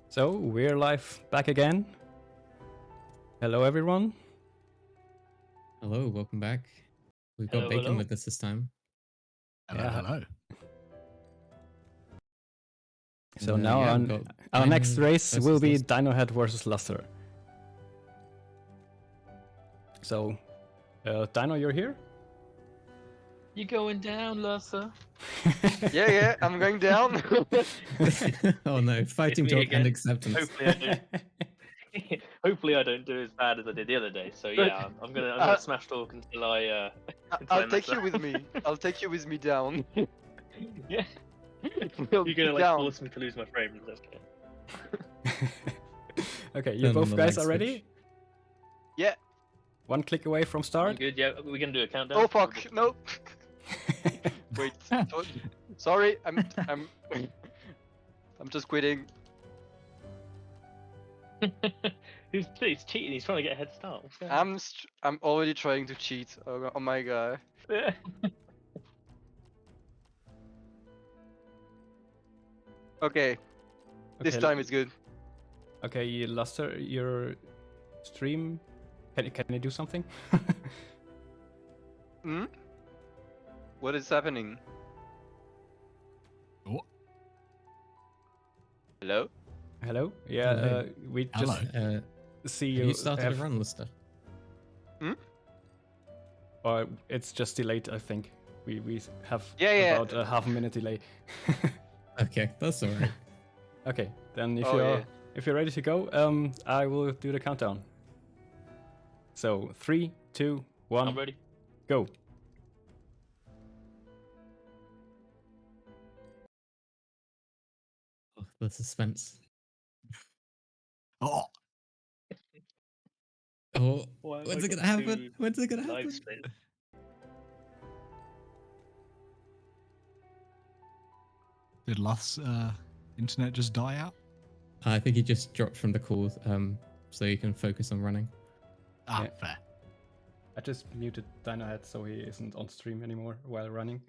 So, we're live back again. Hello, everyone. Hello, welcome back. We've got Bacon with us this time. Hello. So now our next race will be DinoHat versus LusTher. So, Dino, you're here? You going down, LusTher? Yeah, I'm going down. Oh no, fighting talk and acceptance. Hopefully I don't do as bad as I did the other day. So yeah, I'm gonna smash talk until I. I'll take you with me. I'll take you with me down. Yeah. We'll You're gonna like down. force me to lose my frames. Okay. Okay, you Turn both on the guys lag are ready? switch. Yeah. One click away from I'm start. good. Yeah, we're gonna do a countdown. Oh fuck! No. Wait. Sorry. I'm just quitting. He's cheating. He's trying to get a head start. What's going on? I'm already trying to cheat on my guy. Okay. This time it's good. Okay, LusTher, your stream. Can you do something? Hmm? What is happening? What? Hello? Hello? Yeah, Hello. we just Hello. see Have you. you started a run, LusTher? Or it's just delayed, I think. We have Yeah. about a half a minute delay. Okay, that's alright. Okay, then Oh, if you're ready to go, I will do the countdown. So 3, 2, 1, I'm ready. go. Oh, the suspense. Oh, Oh, Why have when's I it gonna got happen? two When's it gonna live happen? spin? did Luth's internet just die out? I think he just dropped from the call, so you can focus on running. Ah, Yeah. fair. I just muted DinoHat so he isn't on stream anymore while running.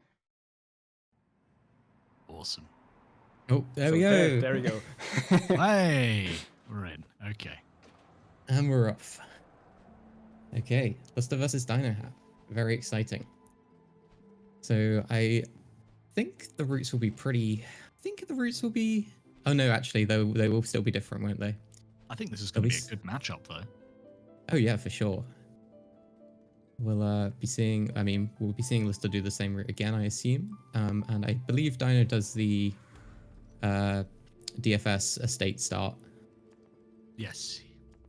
Awesome. Oh, there So we go. There we go. Hey, we're in. Okay. And we're off. Okay, LusTher versus DinoHat. Very exciting. So I think the routes will be pretty... Oh no, actually, they will still be different, won't they? I think this is going to be a least- good matchup, though. Oh yeah, for sure. We'll be seeing LusTher do the same route again, I assume. And I believe Dino does the DFS estate start. Yes.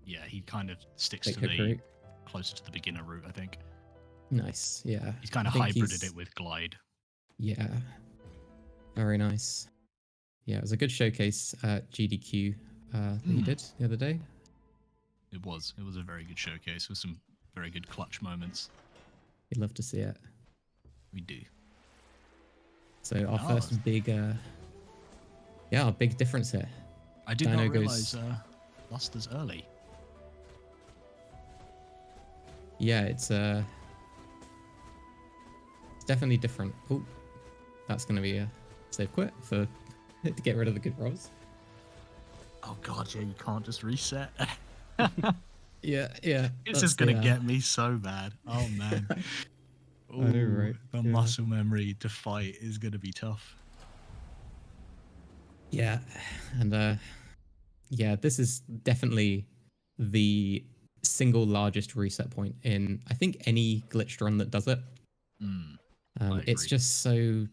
Yeah, he kind of sticks Like to hook the route. closer to the beginner route, I think. Nice, yeah. He's kind I of think hybrided it with glide. Yeah. Very nice. Yeah, it was a good showcase at GDQ that he did the other day. It was a very good showcase with some very good clutch moments. You'd love to see it. We do. So our first big our big difference here. I did Dino not goes- realize LusTher's early. Yeah, it's definitely different. Oh, that's gonna be a save quit for to get rid of the good rolls. Oh god, yeah, you can't just reset. Yeah. This is gonna get me so bad. Oh man. I know, right? The Yeah. muscle memory to fight is gonna be tough. Yeah, and this is definitely the single largest reset point in I think any glitched run that does it. I It's agree. just so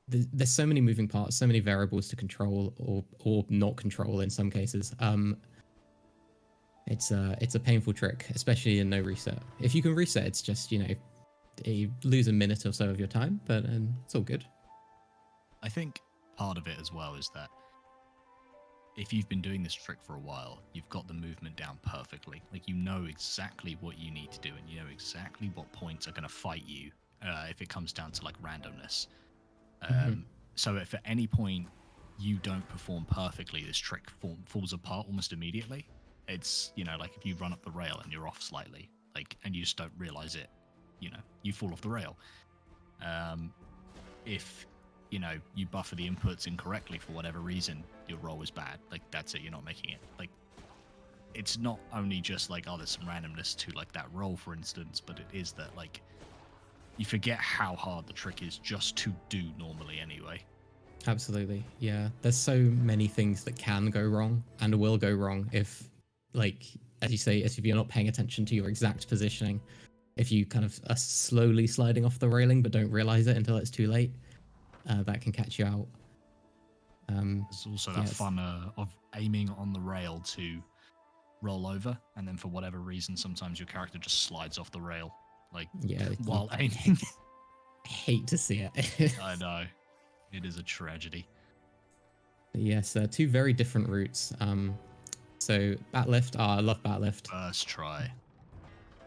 there's so many moving parts, so many variables to control or not control in some cases. It's a painful trick, especially in no reset. If you can reset, it's just you lose a minute or so of your time, but it's all good. I think part of it as well is that if you've been doing this trick for a while, you've got the movement down perfectly. Like you know exactly what you need to do, and you know exactly what points are going to fight you if it comes down to like randomness. So if at any point you don't perform perfectly, this trick falls apart almost immediately. It's like if you run up the rail and you're off slightly, and you just don't realize it, you fall off the rail. If you buffer the inputs incorrectly for whatever reason, your roll is bad. Like that's it. You're not making it. Like it's not only just like, oh, there's some randomness to like that roll, for instance, but it is that like you forget how hard the trick is just to do normally anyway. Absolutely. Yeah. There's so many things that can go wrong and will go wrong if, like, as you say, if you're not paying attention to your exact positioning, if you kind of are slowly sliding off the railing but don't realize it until it's too late, that can catch you out. There's also that fun of aiming on the rail to roll over, and then for whatever reason, sometimes your character just slides off the rail, like while aiming. I hate to see it. I know. It is a tragedy. Yes, two very different routes. So Batlift, I love Batlift. First try.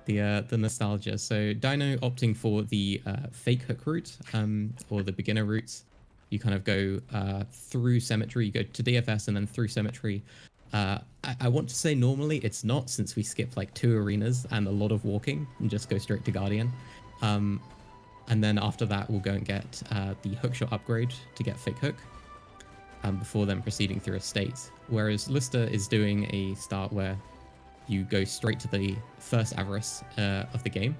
The nostalgia. So Dino opting for the fake hook route, or the beginner routes. You kind of go through Cemetery, you go to DFS and then through Cemetery. I want to say normally it's not, since we skip like 2 arenas and a lot of walking and just go straight to Guardian. And then after that, we'll go and get the hookshot upgrade to get fake hook, before then proceeding through Estate. Whereas LusTher is doing a start where you go straight to the first Avarice of the game.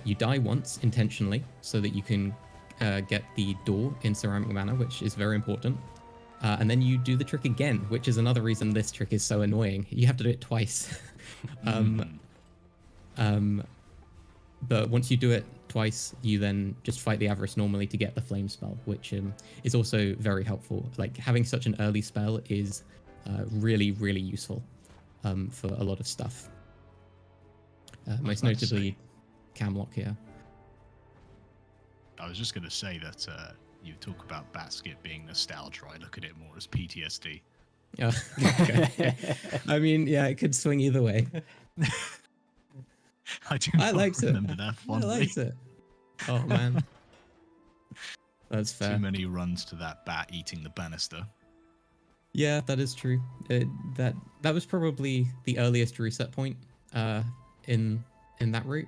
You die once intentionally so that you can get the door in Ceramic Manor, which is very important. And then you do the trick again, which is another reason this trick is so annoying. You have to do it twice. But once you do it twice, you then just fight the Avarice normally to get the flame spell, which is also very helpful. Like, having such an early spell is really, really useful for a lot of stuff. Most notably Camlock here. I was just going to say that you talk about Batskip being nostalgia. I look at it more as PTSD. Oh, okay. I mean, yeah, it could swing either way. I liked remember that fondly. I liked it. Oh man, that's fair. Too many runs to that bat eating the banister. Yeah, that is true. That was probably the earliest reset point in that route.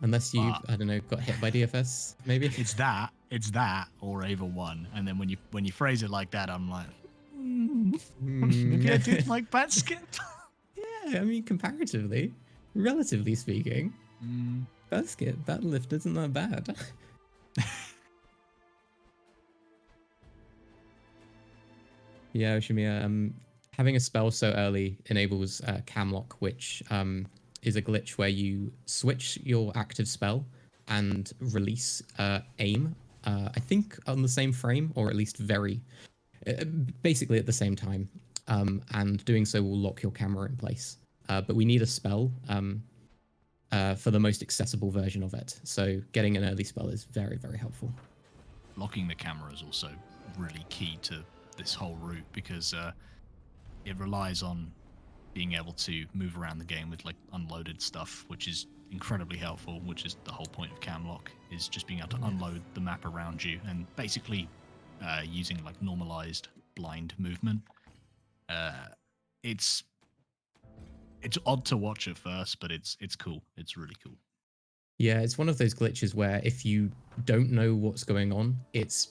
Unless you, I don't know, got hit by DFS, maybe. It's that, or Ava 1, and then when you phrase it like that, I'm like, maybe I did like Batskip. Yeah, I mean, comparatively, relatively speaking, Batskip, Batlift isn't that bad. Yeah, Shamiya, having a spell so early enables Camlock, which is a glitch where you switch your active spell and release aim, I think on the same frame, or at least basically at the same time, and doing so will lock your camera in place. But we need a spell for the most accessible version of it, so getting an early spell is very, very helpful. Locking the camera is also really key to this whole route, because it relies on being able to move around the game with like unloaded stuff, which is incredibly helpful, which is the whole point of Camlock, is just being able to unload the map around you, and basically using like normalized blind movement. It's odd to watch at first, but it's cool. It's really cool. Yeah, it's one of those glitches where if you don't know what's going on, it's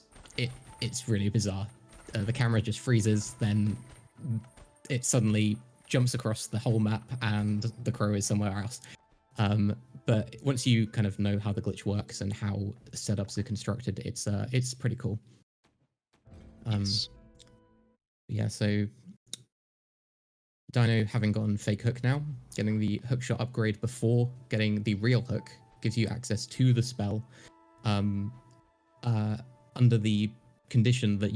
really bizarre. The camera just freezes, then it suddenly jumps across the whole map and the crow is somewhere else. But once you kind of know how the glitch works and how setups are constructed, it's pretty cool. Yes. Yeah, so Dino having gone fake hook now, getting the hookshot upgrade before getting the real hook gives you access to the spell under the condition that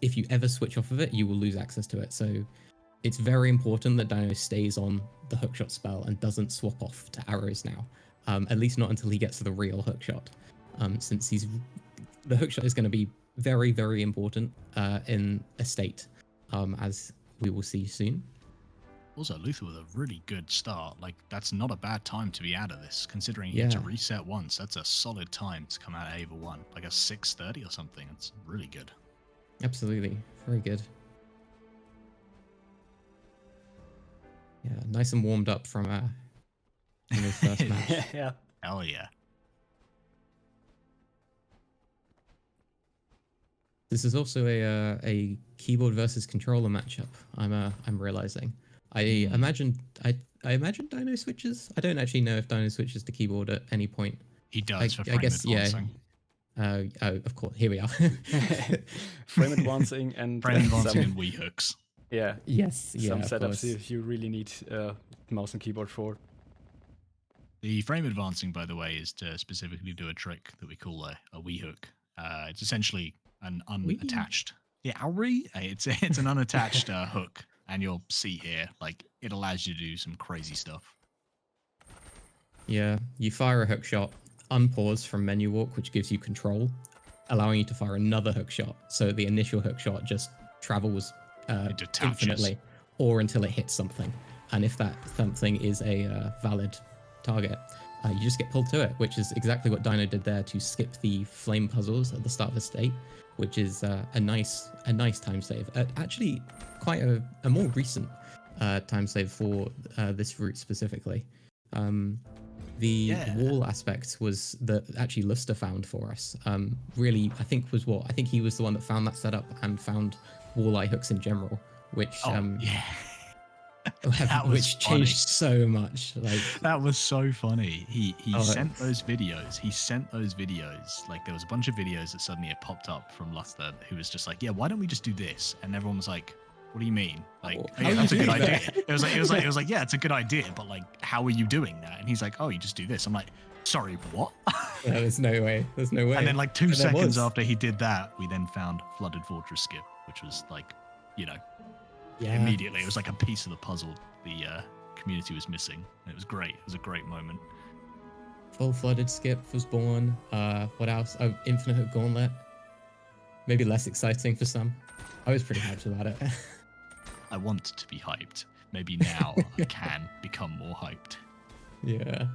if you ever switch off of it, you will lose access to it. So it's very important that Dino stays on the hookshot spell and doesn't swap off to arrows now, at least not until he gets to the real hookshot, since the hookshot is going to be very, very important in Estate, as we will see soon. Also, LusTher with a really good start. Like, that's not a bad time to be out of this, considering he had to reset once. That's a solid time to come out of Ava 1, like a 6:30 or something. It's really good. Absolutely, very good. Yeah, nice and warmed up from his first match. Yeah. Hell yeah. This is also a keyboard versus controller matchup. I'm realizing. I imagine Dino switches. I don't actually know if Dino switches to keyboard at any point. He does for frame I guess advancing. yeah. Oh, of course. Here we are. Frame advancing and Frame advancing some, and Wii hooks. yeah, Yes. Yeah. some Of setups course. you really need mouse and keyboard for. The frame advancing, by the way, is to specifically do a trick that we call a Wii hook. It's essentially an unattached. Yeah, it's an unattached hook, and you'll see here, like it allows you to do some crazy stuff. Yeah. You fire a hook shot, unpause from menu walk, which gives you control, allowing you to fire another hook shot. So the initial hook shot just travels It detaches. infinitely, or until it hits something. And if that something is a valid target, you just get pulled to it, which is exactly what Dino did there to skip the flame puzzles at the start of the state, which is a nice time save. Actually, quite a more recent time save for this route specifically. The wall aspect was that actually LusTher found for us. Really, I think he was the one that found that setup and found walleye hooks in general, which which changed so much. Like that was so funny. He Oh, sent those videos. He sent those videos. Like there was a bunch of videos that suddenly had popped up from LusTher who was just like, yeah, why don't we just do this? And everyone was like, what do you mean? Like, Well, oh, how yeah, are that's a you good doing idea. that? It was like, yeah, it's a good idea, but like, how are you doing that? And he's like, oh, you just do this. I'm like, sorry, what? yeah, there's no way. And then like 2 And there seconds was. after he did that, we then found Flooded Fortress Skip, which was like, you know, Yeah. immediately it was like a piece of the puzzle the community was missing. And it was great. It was a great moment. Full flooded skip was born. What else? Oh, Infinite Hook Gauntlet. Maybe less exciting for some. I was pretty hyped about it. I want to be hyped. Maybe now I can become more hyped. Yeah.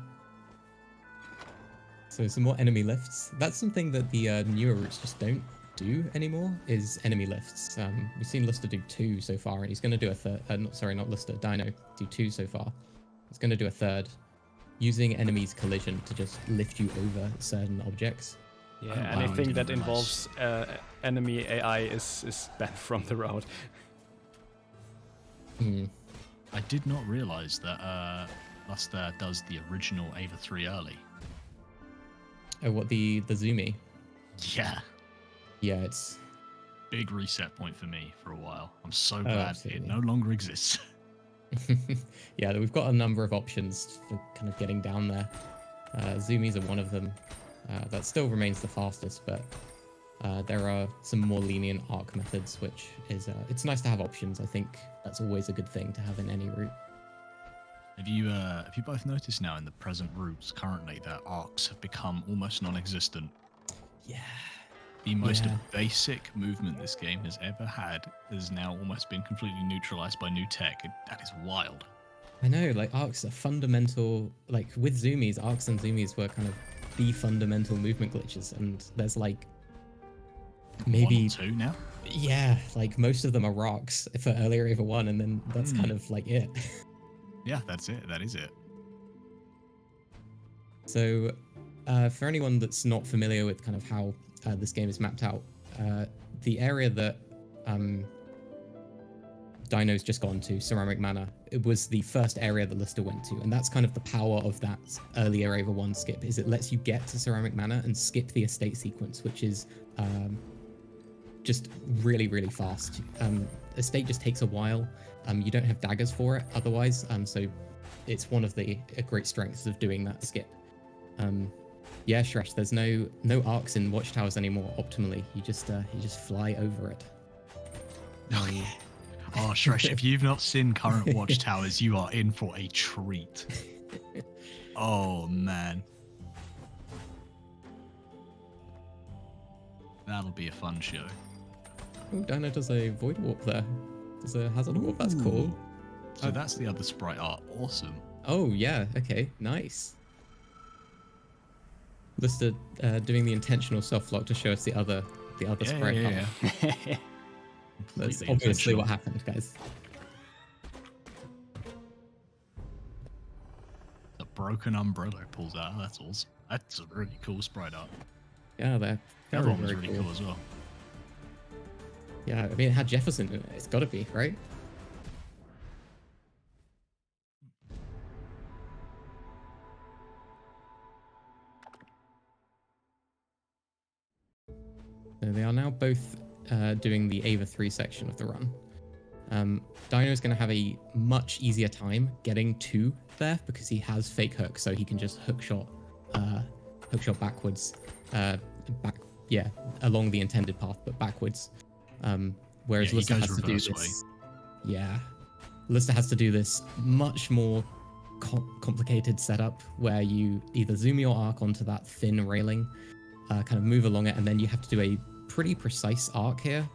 So some more enemy lifts. That's something that the newer routes just don't do anymore, is enemy lifts. We've seen LusTher do 2 so far, and he's going to do a third. Not LusTher, Dino do 2 so far. He's going to do a third, using enemies' collision to just lift you over certain objects. Yeah, Oh, wow, I anything didn't that realize. involves enemy AI is banned from the route. Hmm. I did not realize that LusTher does the original Ava 3 early. Oh, what the Zoomy? Yeah. Yeah, it's Big reset point for me for a while. I'm so glad it absolutely. no longer exists. yeah. We've got a number of options for kind of getting down there. Zoomies are one of them. That still remains the fastest, but there are some more lenient arc methods, which is it's nice to have options. I think that's always a good thing to have in any route. Have you both noticed now in the present routes currently that arcs have become almost non-existent? Yeah. The most Yeah. basic movement this game has ever had has now almost been completely neutralized by new tech. That is wild. I know, like arcs are fundamental. Like with zoomies, arcs and zoomies were kind of the fundamental movement glitches, and there's like maybe 1 or 2 now. yeah, like most of them are rocks for earlier Ava 1, and then that's kind of like it. Yeah, that's it. That is it. So, for anyone that's not familiar with kind of how this game is mapped out, the area that Dino's just gone to, Ceramic Manor, it was the first area that LusTher went to, and that's kind of the power of that earlier Ava 1 skip, is it lets you get to Ceramic Manor and skip the estate sequence, which is just really, really fast. Estate just takes a while. You don't have daggers for it otherwise, so it's one of the great strengths of doing that skip. Yeah, Shresh, there's no arcs in Watchtowers anymore optimally. You just fly over it. Oh yeah. Oh, Shresh, if you've not seen current Watchtowers, you are in for a treat. Oh man. That'll be a fun show. Oh, Dino does a void warp there. Does a hazard warp. That's cool. So that's the other sprite art. Awesome. Oh yeah. Okay. Nice. LusTher doing the intentional soft lock to show us the other sprite art. Yeah. That's Completely obviously intentional. what happened, guys. The broken umbrella pulls out. That's awesome. That's a really cool sprite art. Yeah, they're The very, other one was very really cool. cool as well. Yeah, I mean, it had Jefferson in it. It's got to be, right? So they are now both doing the Ava 3 section of the run. Dino is going to have a much easier time getting to there because he has fake hook, so he can just hookshot backwards, along the intended path, but backwards. Whereas Yeah, he LusTher goes has to do reverse this. Yeah, LusTher has to do this much more complicated setup where you either zoom your arc onto that thin railing, kind of move along it, and then you have to do a pretty precise arc here.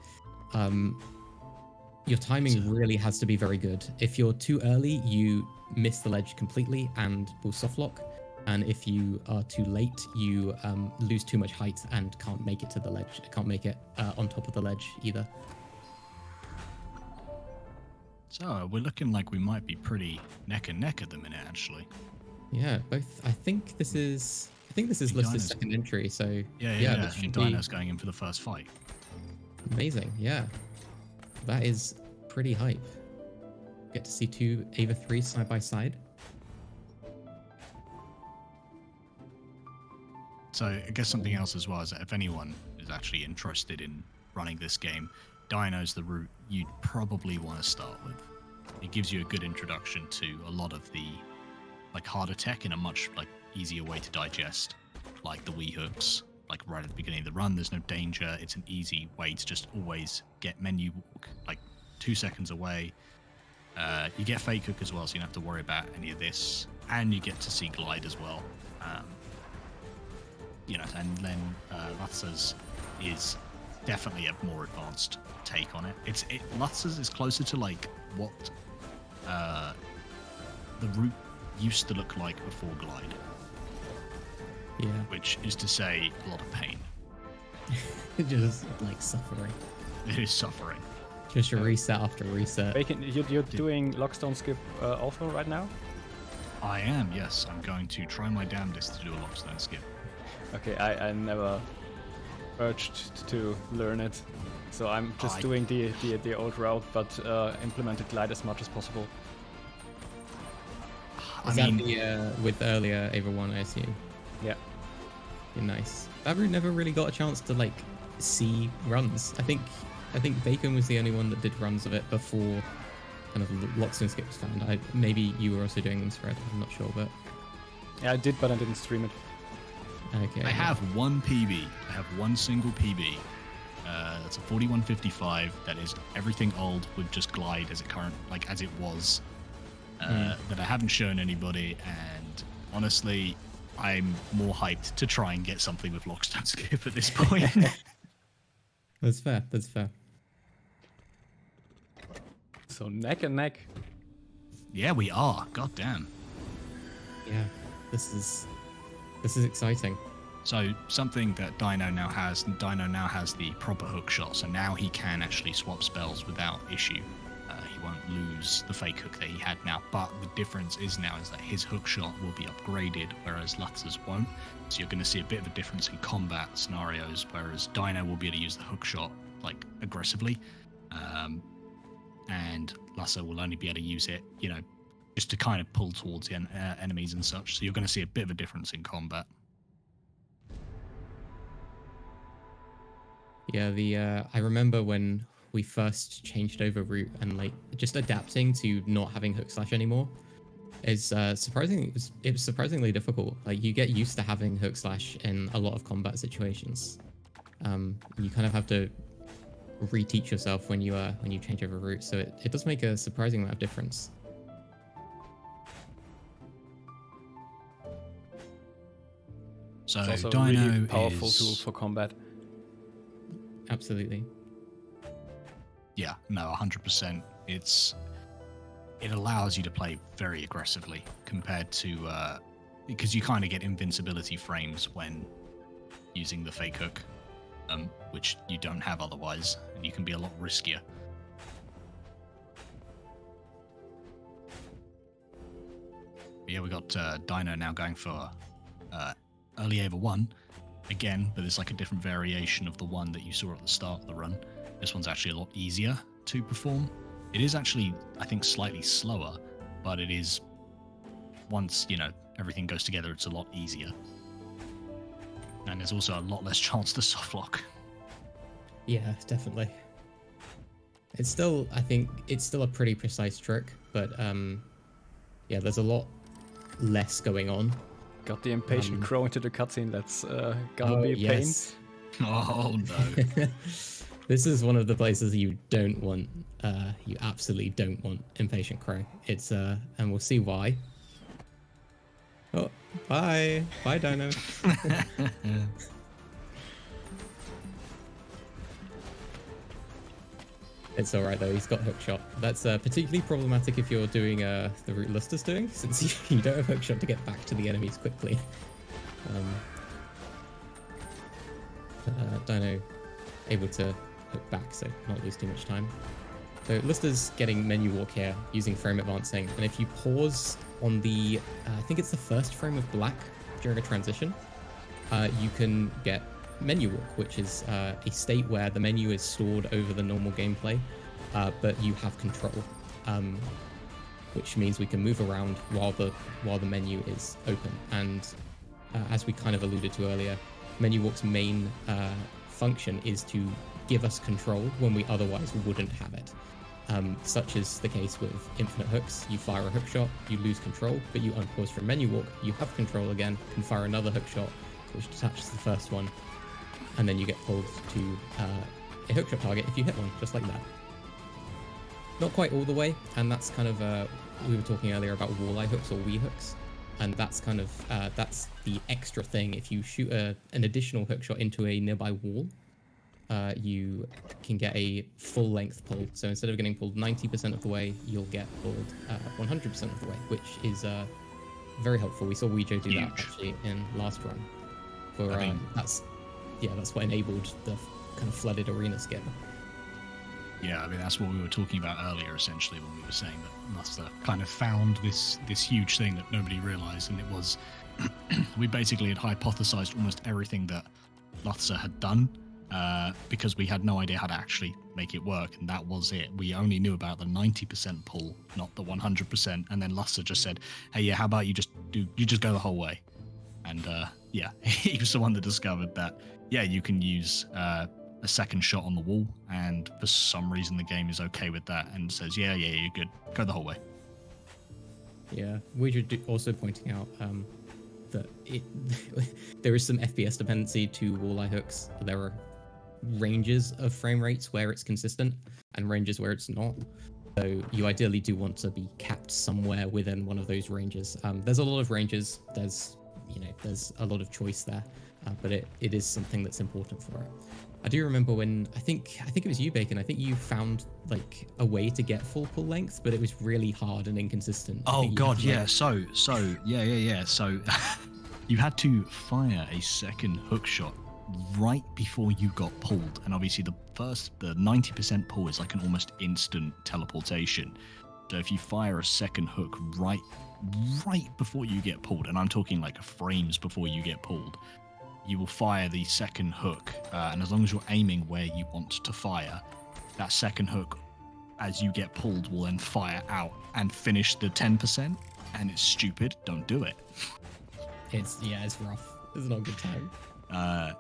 Your timing really has to be very good. If you're too early, you miss the ledge completely and will soft lock. And if you are too late, you lose too much height and can't make it to the ledge. Can't make it on top of the ledge either. So we're looking like we might be pretty neck and neck at the minute, actually. Yeah, both. I think this is LusTher's second entry. So Yeah. this should And be Dino's going in for the first fight. amazing. Yeah, that is pretty hype. Get to see two Ava 3s side by side. So I guess something else as well is that if anyone is actually interested in running this game, Dino's the route you'd probably want to start with. It gives you a good introduction to a lot of the harder tech in a much easier way to digest, like the Wii hooks. Like right at the beginning of the run, there's no danger. It's an easy way to just always get menu walk 2 seconds away. You get fake hook as well, so you don't have to worry about any of this, and you get to see glide as well. And then LusTher's is definitely a more advanced take on it. LusTher's is closer to what the route used to look like before glide. Yeah, Which is to say, a lot of pain. just suffering. It is suffering. Just a reset after reset. Bacon, you're doing lockstone skip also right now? I am, yes. I'm going to try my damnedest to do a lockstone skip. Okay, I never urged to learn it, so I'm just doing the old route, but implemented glide as much as possible. Is that the with earlier Ava 1, I assume? Yeah. Nice. That route never really got a chance to see runs. I think Bacon was the only one that did runs of it before kind of locks and skips found. Maybe you were also doing them spread. I'm not sure, but Yeah, I did, but I didn't stream it. okay. I have one PB. I have one single PB. That's a 4155. That is everything old with just glide as it was. That I haven't shown anybody, and honestly, I'm more hyped to try and get something with lockstone skip at this point. That's fair. That's fair. So neck and neck. Yeah, we are. God damn. Yeah, this is exciting. So something that Dino now has the proper hook shot, so now he can actually swap spells without issue. He won't lose the fake hook that he had now, but the difference is that his hook shot will be upgraded, whereas LusTher's won't. So you're going to see a bit of a difference in combat scenarios, whereas Dino will be able to use the hook shot aggressively, and LusTher will only be able to use it, just to kind of pull towards the enemies and such. So you're going to see a bit of a difference in combat. Yeah, I remember when we first changed over route and just adapting to not having hook slash anymore is surprisingly it was surprisingly difficult. You get used to having hook slash in a lot of combat situations. You kind of have to reteach yourself when you change over route, so it does make a surprising amount of difference. So It's also Dino a really powerful is... tool for combat. Absolutely. Yeah, no, 100%. It allows you to play very aggressively compared to because you kind of get invincibility frames when using the fake hook, which you don't have otherwise, and you can be a lot riskier. But yeah, we got Dino now going for early Ava 1 again, but it's a different variation of the one that you saw at the start of the run. This one's actually a lot easier to perform. It is actually, I think, slightly slower, but it is, once, you know, everything goes together, it's a lot easier. And there's also a lot less chance to softlock. Yeah, definitely. It's still, I think, it's still a pretty precise trick, but yeah, there's a lot less going on. Got the impatient crow into the cutscene. That's gonna be a pain. Oh no. This is one of the places you don't want, you absolutely don't want impatient crow. It's, and we'll see why. Oh, bye. Bye, Dino. It's alright though, he's got hookshot. That's particularly problematic if you're doing the route LusTher's doing, since you don't have hookshot to get back to the enemies quickly. Dino able to hook back, so not lose too much time. So LusTher's getting menu walk here using frame advancing, and if you pause on the, I think it's the first frame of black during a transition, you can get menu walk, which is a state where the menu is stored over the normal gameplay, but you have control, which means we can move around while the menu is open. And as we kind of alluded to earlier, menu walk's main function is to give us control when we otherwise wouldn't have it. Such is the case with infinite hooks. You fire a hook shot, you lose control, but you unpause from menu walk, you have control again, can fire another hook shot, which detaches the first one, and then you get pulled to a hookshot target if you hit one, just like that. Not quite all the way, and that's kind of, we were talking earlier about walleye hooks or wee hooks, and that's kind of, that's the extra thing. If you shoot an additional hookshot into a nearby wall, you can get a full length pull. So instead of getting pulled 90% of the way, you'll get pulled 100% of the way, which is very helpful. We saw Weejo do that actually in last run. For, that's what enabled the kind of flooded arena skin. Yeah, I mean, that's what we were talking about earlier, essentially, when we were saying that LusTher kind of found this huge thing that nobody realized, and it was, we basically had hypothesized almost everything that LusTher had done, because we had no idea how to actually make it work, and that was it. We only knew about the 90% pull, not the 100%, and then LusTher just said, hey, yeah, how about you just go the whole way? And yeah, he was the one that discovered that, yeah, you can use a second shot on the wall, and for some reason the game is okay with that and says, yeah, you're good, go the whole way. Yeah, Weejo also pointing out that there is some FPS dependency to walleye hooks. There are ranges of frame rates where it's consistent and ranges where it's not. So you ideally do want to be capped somewhere within one of those ranges. There's a lot of ranges. There's a lot of choice there, but it is something that's important for it. I do remember when I think it was you, Bacon. I think you found like a way to get full pull length, but it was really hard and inconsistent. Oh God, yeah. So yeah. So you had to fire a second hook shot right before you got pulled, and obviously the 90% pull is like an almost instant teleportation. So if you fire a second hook right before you get pulled, and I'm talking like frames before you get pulled, you will fire the second hook, and as long as you're aiming where you want to fire, that second hook, as you get pulled, will then fire out and finish the 10%, and it's stupid. Don't do it. It's rough. It's not a good time.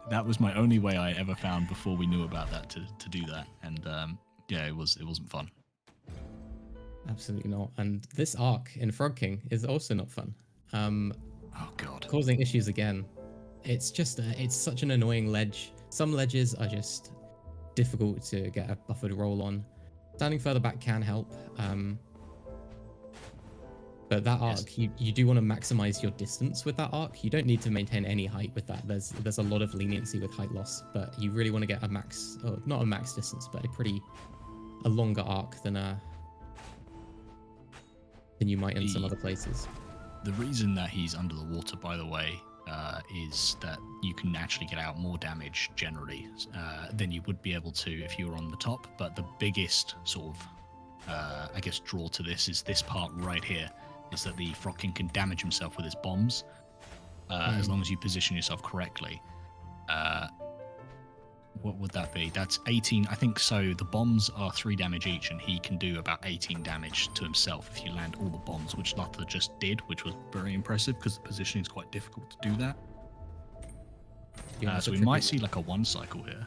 That was my only way I ever found before we knew about that to do that, and yeah, it wasn't fun. Absolutely not. And this arc in Frog King is also not fun. Oh God. Causing issues again. It's just it's such an annoying ledge. Some ledges are just difficult to get a buffered roll on. Standing further back can help. But that arc, you do want to maximize your distance with that arc. You don't need to maintain any height with that. There's a lot of leniency with height loss, but you really want to get a max, or not a max distance, but a longer arc than you might in some other places. The reason that he's under the water, by the way, is that you can actually get out more damage generally than you would be able to if you were on the top. But the biggest sort of, I guess, draw to this is this part right here, is that the Frog King can damage himself with his bombs as long as you position yourself correctly. what would that be? That's 18. I think so. The bombs are 3 damage each, and he can do about 18 damage to himself if you land all the bombs, which LusTher just did, which was very impressive because the positioning is quite difficult to do that. Yeah, So we might see like a 1 cycle here.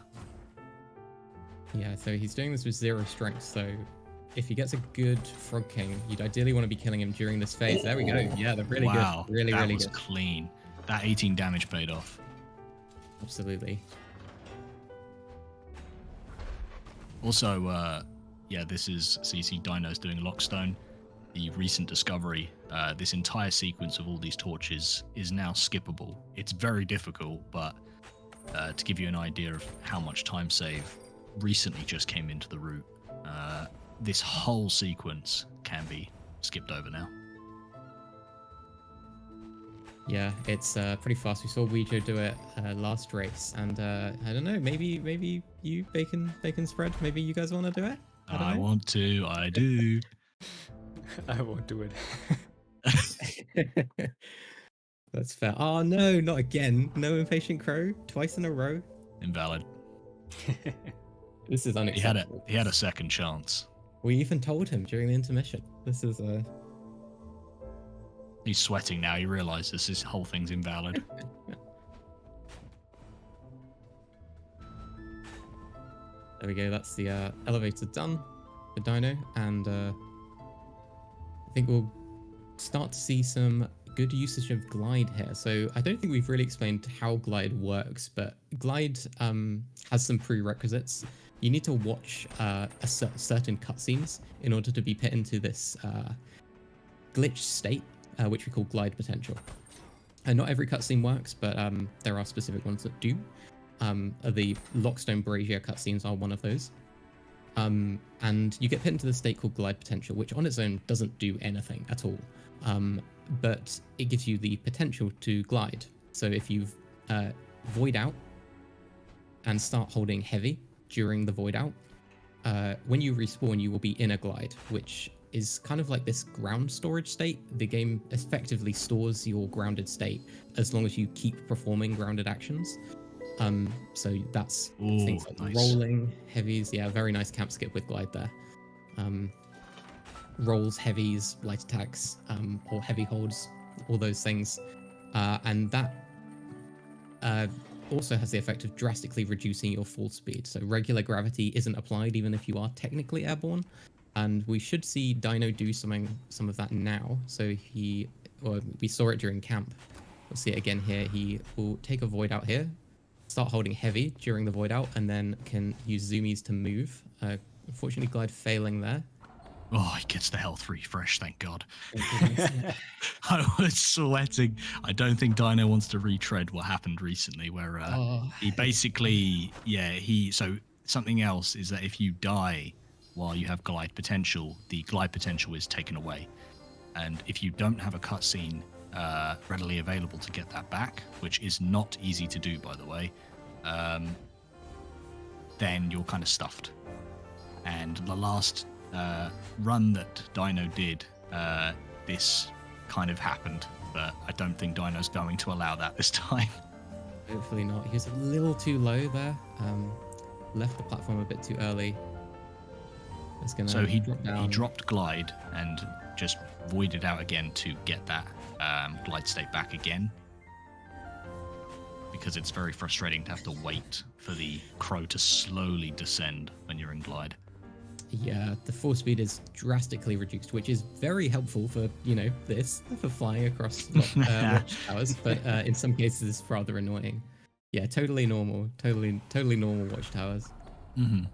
Yeah, so he's doing this with 0 strength, so if he gets a good Frog King, you'd ideally want to be killing him during this phase. There we go. Yeah, they're really Wow, good. Really, that really was good. clean. That 18 damage paid off. Absolutely. Also, yeah, this is, so you see Dino's doing Lockstone. The recent discovery, this entire sequence of all these torches is now skippable. It's very difficult, but to give you an idea of how much time save recently just came into the route, this whole sequence can be skipped over now. Yeah, it's pretty fast. We saw Ouija do it last race, and I don't know, maybe you bacon spread. Maybe you guys want to do it. I want to. I do. I won't do it. That's fair. Oh no, not again! No impatient crow twice in a row. Invalid. This is unacceptable. He had a second chance. We even told him during the intermission. This is a. He's sweating now. He realizes this whole thing's invalid. There we go. That's the elevator done for Dino, and I think we'll start to see some good usage of Glide here. So I don't think we've really explained how Glide works, but Glide has some prerequisites. You need to watch certain cutscenes in order to be put into this glitch state, which we call Glide potential. Not every cutscene works, but there are specific ones that do. The Lockstone Brazier cutscenes are one of those. And you get put into the state called Glide potential, which on its own doesn't do anything at all. But it gives you the potential to glide. So if you void out and start holding heavy during the void out, when you respawn, you will be in a glide, which is kind of like this ground storage state. The game effectively stores your grounded state as long as you keep performing grounded actions. So that's things like nice. Rolling, heavies. Yeah, very nice camp skip with Glide there. Rolls, heavies, light attacks, or heavy holds, all those things. And that also has the effect of drastically reducing your fall speed. So regular gravity isn't applied even if you are technically airborne. And we should see Dino do some of that now. So we saw it during camp. We'll see it again here. He will take a void out here, start holding heavy during the void out, and then can use zoomies to move. Unfortunately, Glide failing there. Oh, he gets the health refresh, thank God. I was sweating. I don't think Dino wants to retread what happened recently, where he basically, so something else is that if you die while you have glide potential, the glide potential is taken away. And if you don't have a cutscene readily available to get that back, which is not easy to do, by the way, then you're kind of stuffed. And the last run that Dino did, this kind of happened, but I don't think Dino's going to allow that this time. Hopefully not. He was a little too low there. Left the platform a bit too early. So he dropped glide and just voided out again to get that glide state back again, because it's very frustrating to have to wait for the crow to slowly descend when you're in glide. Yeah, the force speed is drastically reduced, which is very helpful for, for flying across watchtowers, but in some cases it's rather annoying. Yeah, totally normal. Totally normal watchtowers. Mm-hmm.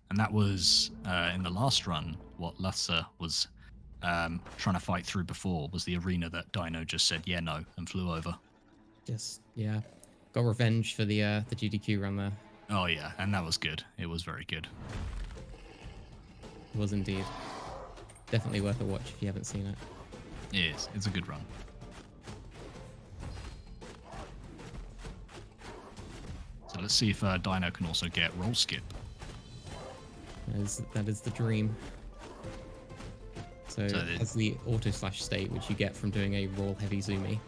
And that was, in the last run, what LusTher was trying to fight through before, was the arena that Dino just said, yeah, no, and flew over. Yeah. Got revenge for the GDQ run there. Oh, yeah, and that was good. It was very good. It was indeed. Definitely worth a watch if you haven't seen it. It is. It's a good run. So let's see if Dino can also get roll skip. That is the dream. So it has the auto slash state, which you get from doing a roll heavy zoomie.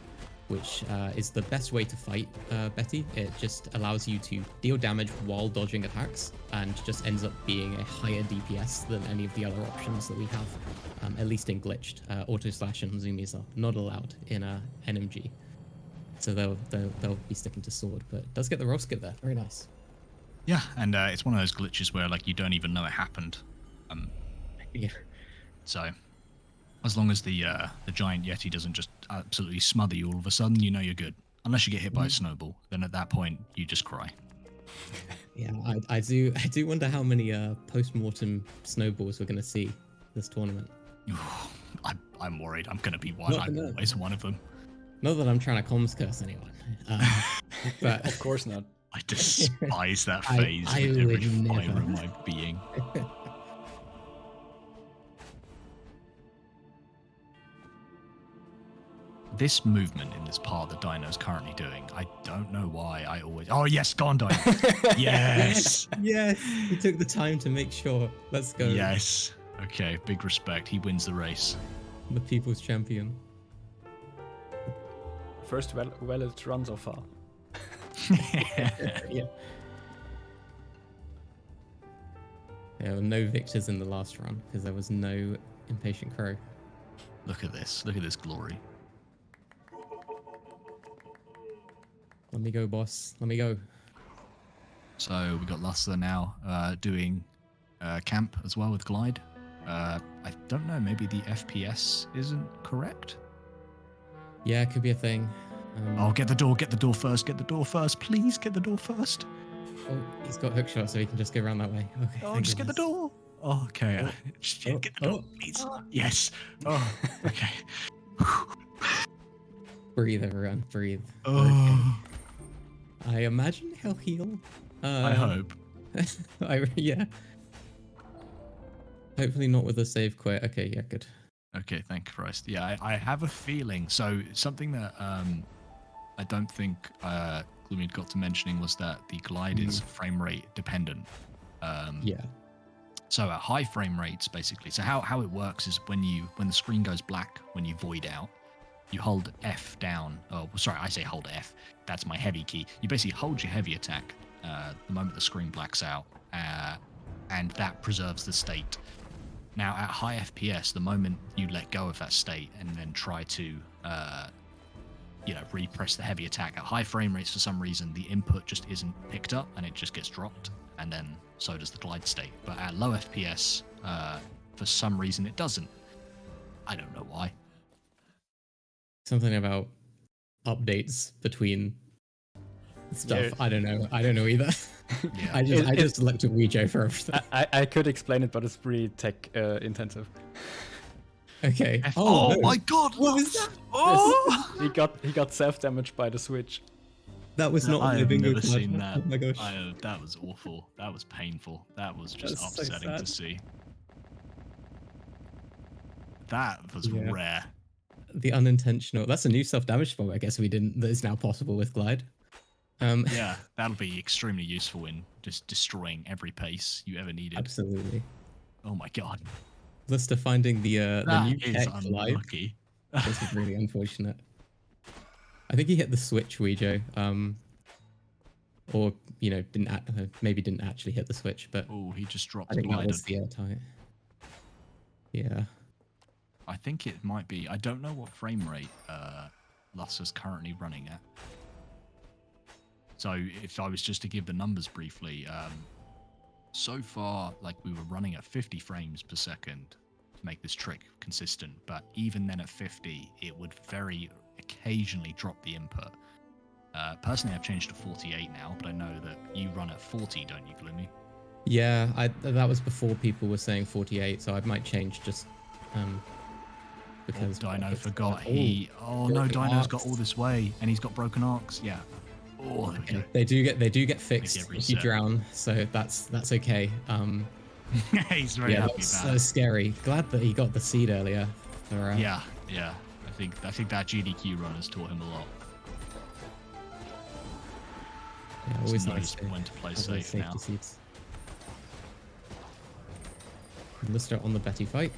which is the best way to fight Betty. It just allows you to deal damage while dodging attacks, and just ends up being a higher DPS than any of the other options that we have, at least in glitched. Auto slash and zoomies are not allowed in NMG, so they'll be sticking to sword, but it does get the roll skip there. Very nice. Yeah, and it's one of those glitches where like you don't even know it happened. Yeah. So as long as the giant yeti doesn't just absolutely smother you all of a sudden, you know you're good. Unless you get hit by a snowball, then at that point you just cry. Yeah, I do wonder how many post-mortem snowballs we're gonna see this tournament. I'm worried. I'm gonna be one. I'm always one of them. Not that I'm trying to comms curse anyone, but Of course not. I despise that phase I with every would fibre never. of my being. This movement in this part that Dino's currently doing, I don't know why I always... Oh, yes, go on, Dino. Yes. Yes, he took the time to make sure. Let's go. Yes. Okay, big respect. He wins the race. The people's champion. First well run so far. Yeah. There were no victors in the last run because there was no impatient crow. Look at this. Look at this glory. Let me go, boss. Let me go. So we got LusTher now doing camp as well with Glide. I don't know, maybe the FPS isn't correct? Yeah, it could be a thing. Oh, get the door first, please get the door first. Oh, he's got hookshot, so he can just go around that way. Okay. Oh, thank just get the goodness. door. Oh, okay, just get the door, please. Yes. Oh, okay. Breathe, everyone. Breathe. Oh, I imagine he'll heal. I hope. Yeah. Hopefully not with a save quit. Okay, yeah, good. Okay, thank Christ. Yeah, I have a feeling. So something that I don't think Gloomy got to mentioning was that the Glide is frame rate dependent. Yeah. So at high frame rates, basically. So how it works is when the screen goes black, when you void out, you hold F down. Oh, sorry, I say hold F. That's my heavy key. You basically hold your heavy attack the moment the screen blacks out, and that preserves the state. Now, at high FPS, the moment you let go of that state and then try to, repress the heavy attack, at high frame rates, for some reason, the input just isn't picked up and it just gets dropped, and then so does the glide state. But at low FPS, for some reason, it doesn't. I don't know why. Something about updates between stuff. Yeah. I don't know either. Yeah. I just looked at Ouija for everything. I could explain it, but it's pretty tech intensive. Okay. Oh, no. my God! What was that? Oh! He got self-damaged by the switch. That was not I have living never with seen blood. that. Oh my gosh. That was awful. That was painful. That was just That's so upsetting to sad. see. That was Yeah. rare. The unintentional. That's a new self-damage spell. I guess we didn't. That is now possible with Glide. Yeah, that'll be extremely useful in just destroying every pace you ever needed. Absolutely. Oh my God. LusTher finding the That new is tech Glide. unlucky. This is really unfortunate. I think he hit the switch, Ouija. Or maybe didn't actually hit the switch, but Oh, he just dropped I the think that glide. was the airtight. Yeah. I think it might be. I don't know what frame rate LusTher's currently running at. So if I was just to give the numbers briefly, so far, like, we were running at 50 frames per second to make this trick consistent, but even then at 50, it would very occasionally drop the input. Personally, I've changed to 48 now, but I know that you run at 40, don't you, Gloomy? Yeah, that was before people were saying 48, so I might change just because Dino forgot no, Dino's broken got all this way, and he's got broken arcs. Yeah. Oh, there we go. They do get fixed every if you set. drown, so that's okay. He's very Yeah, happy that's about so it. scary. Glad that he got the seed earlier. For, Yeah. I think that GDQ run has taught him a lot. yeah, Just always knows nice to when to play have those safe safety now. seeds. Let's start on the Betty fight.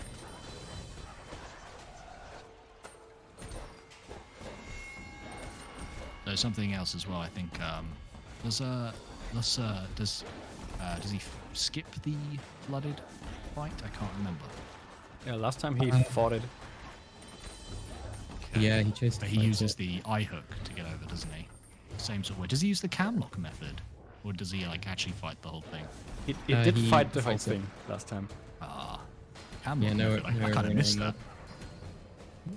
So something else as well. I think does he skip the flooded fight? I can't remember. Yeah, last time he fought it. Yeah, he chose to But he fight uses it. the eye hook to get over, doesn't he? Same sort of way. Does he use the cam lock method, or does he like actually fight the whole thing? It did He fight the whole fights it. thing last time. Ah, cam Yeah, lock no, method. I no kind of wrong missed on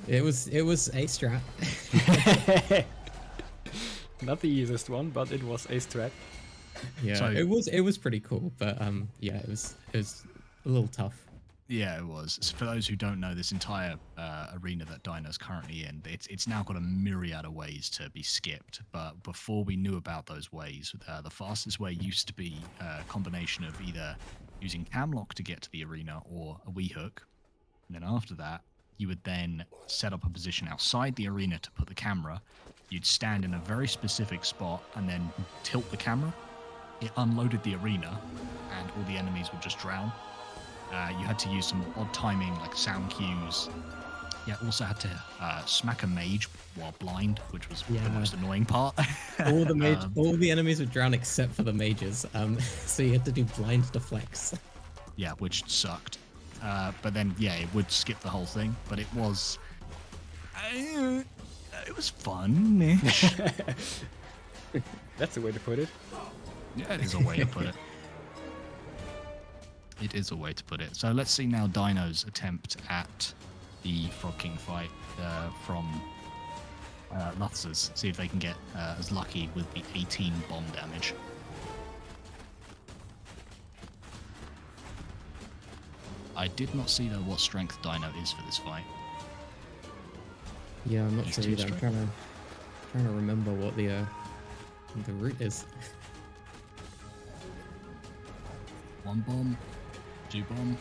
that. It was a strat. Not the easiest one, but it was a strat. Yeah, So- it was pretty cool, but yeah, it was a little tough. Yeah, it was. So for those who don't know, this entire arena that Dino's currently in, it's now got a myriad of ways to be skipped. But before we knew about those ways, the fastest way used to be a combination of either using cam lock to get to the arena or a wee hook. And then after that, you would then set up a position outside the arena to put the camera. You'd stand in a very specific spot and then tilt the camera. It unloaded the arena, and all the enemies would just drown. You had to use some odd timing, like sound cues. Yeah, also had to smack a mage while blind, which was the Yeah. most annoying part. All the enemies would drown except for the mages. So you had to do blind deflects. Yeah, which sucked. But then, yeah, it would skip the whole thing. But it was fun-ish. That's the way to put it. Yeah, it is a way to put it. It is a way to put it. So let's see now Dino's attempt at the Frog King fight from LusTher's. See if they can get as lucky with the 18 bomb damage. I did not see though what strength Dino is for this fight. Yeah, I'm not He's sure too either. I'm strong. trying to remember what the route is. 1 bomb, 2 bomb,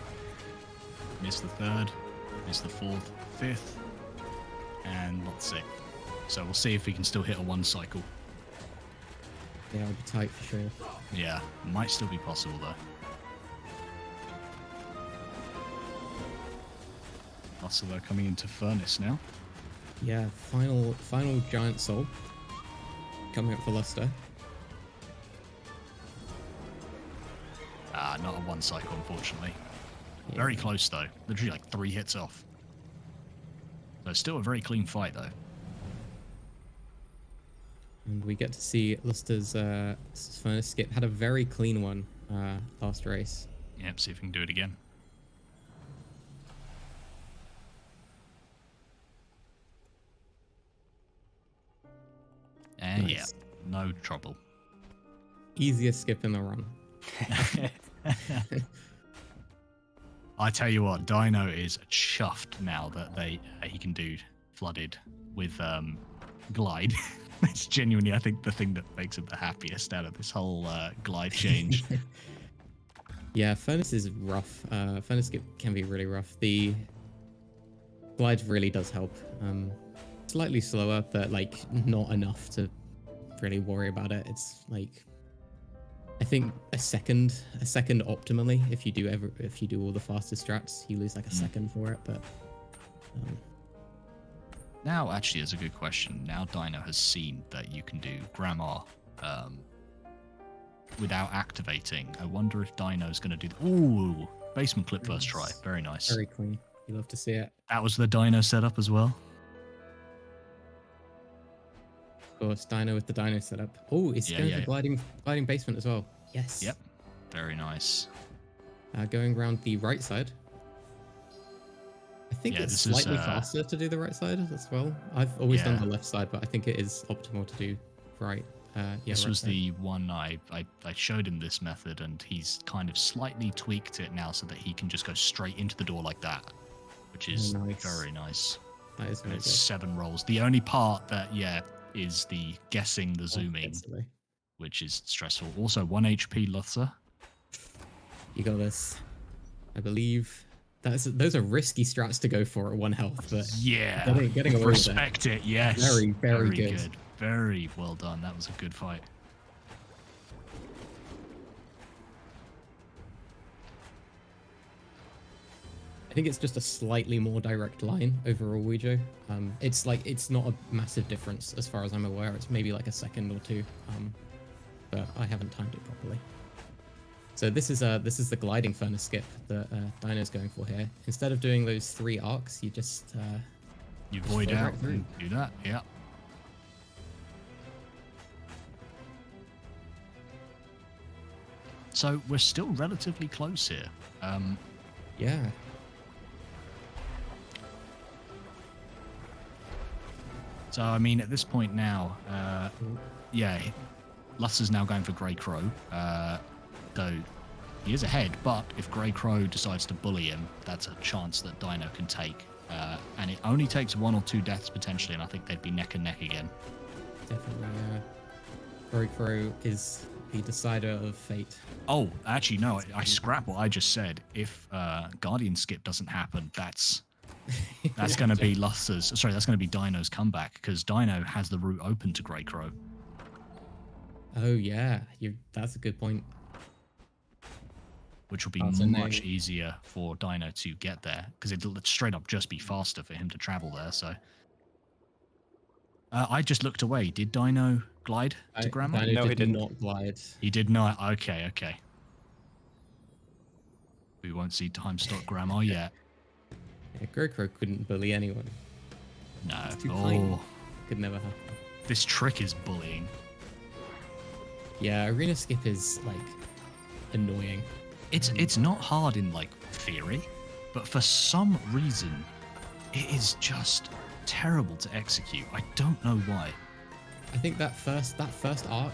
miss the 3rd, miss the 4th, 5th, and not 6th. So we'll see if we can still hit a 1 cycle. Yeah, I'll be tight for sure. Yeah, might still be possible though. So they're coming into Furnace now. Yeah, final giant soul coming up for LusTher. Not a 1 cycle, unfortunately. Yeah. Very close though. Literally like 3 hits off. So still a very clean fight though. And we get to see LusTher's furnace skip. Had a very clean one last race. Yep, see if we can do it again. And Nice. yeah, no trouble. Easiest skip in the run. I tell you what, Dino is chuffed now that he can do flooded with glide. It's genuinely, I think, the thing that makes him the happiest out of this whole glide change. Yeah, furnace is rough. Furnace skip can be really rough. The glide really does help. Slightly slower, but like not enough to really worry about it. It's like I think a second optimally. If you do all the fastest strats, you lose like a second for it. But Now, actually, is a good question. Now Dino has seen that you can do Grammar without activating. I wonder if Dino's going to do the... Ooh, basement clip first try. Very nice. very clean. You love to see it. That was the Dino setup as well. Of course, Dino with the Dino setup. Oh, it's Yeah, going yeah, for gliding basement as well. Yes. Yep. Very nice. Going around the right side. I think Yeah, it's this is, slightly faster to do the right side as well. I've always done Yeah. the left side, but I think it is optimal to do right. Yeah, This right was side. the one I showed him this method, and he's kind of slightly tweaked it now so that he can just go straight into the door like that, which is nice. very nice. That is And very it's good. 7 rolls. The only part that, is the guessing the zooming, Instantly. which is stressful. Also, 1 HP LusTher. You got this. I believe those are risky strats to go for at 1 health, but Yeah. getting away with that. Respect it, yes. Very, very good. Very well done. That was a good fight. I think it's just a slightly more direct line overall, Ouija. It's like it's not a massive difference as far as I'm aware. It's maybe like a second or two, but I haven't timed it properly. So this is the gliding furnace skip that Dino's going for here. Instead of doing those 3 arcs, you just You just void flow out right through. and do that, yeah. So we're still relatively close here. Yeah. So I mean, at this point now, yeah, LusTher's now going for Grey Crow. Though he is ahead, but if Grey Crow decides to bully him, that's a chance that Dino can take. And it only takes 1 or 2 deaths potentially, and I think they'd be neck and neck again. Definitely. Grey Crow is the decider of fate. Oh, actually, no, I scrap what I just said. If Guardian skip doesn't happen, that's going to be LusTher's. Sorry, that's going to be Dino's comeback, because Dino has the route open to Grey Crow. Oh yeah, that's a good point. Which will be So much easier for Dino to get there, because it'll straight up just be faster for him to travel there. So I just looked away. Did Dino glide to Grandma? Dino No, he did didn't. not glide. He did not. Okay, okay. We won't see time stop Grandma yet. Yeah, Grey Crow couldn't bully anyone. No. It's too Oh, tiny. Could never happen. this trick is bullying. Yeah, arena skip is like annoying. It's not hard in like theory, but for some reason, it is just terrible to execute. I don't know why. I think that first arc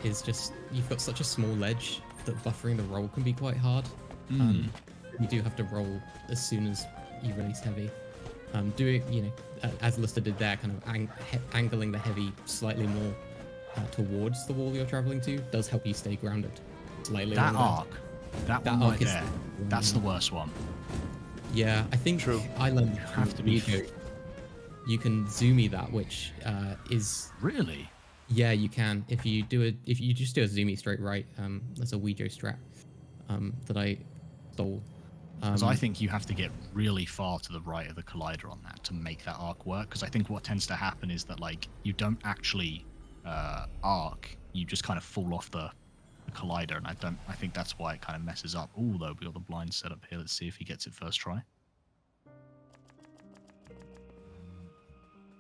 is just you've got such a small ledge that buffering the roll can be quite hard. You do have to roll as soon as you release heavy. Doing as LusTher did there, kind of angling the heavy slightly more towards the wall you're traveling to does help you stay grounded slightly. That longer. arc, that one arc right is there, that's the worst one. Yeah, I think True. I learned You have to be you can zoomy that, which is Really? yeah, you can if you just do a zoomy straight right. There's a Ouija strat that I stole. Because I think you have to get really far to the right of the collider on that to make that arc work. Because I think what tends to happen is that like you don't actually arc, you just kind of fall off the collider, and I think that's why it kind of messes up. Although we got the blind set up here. Let's see if he gets it first try.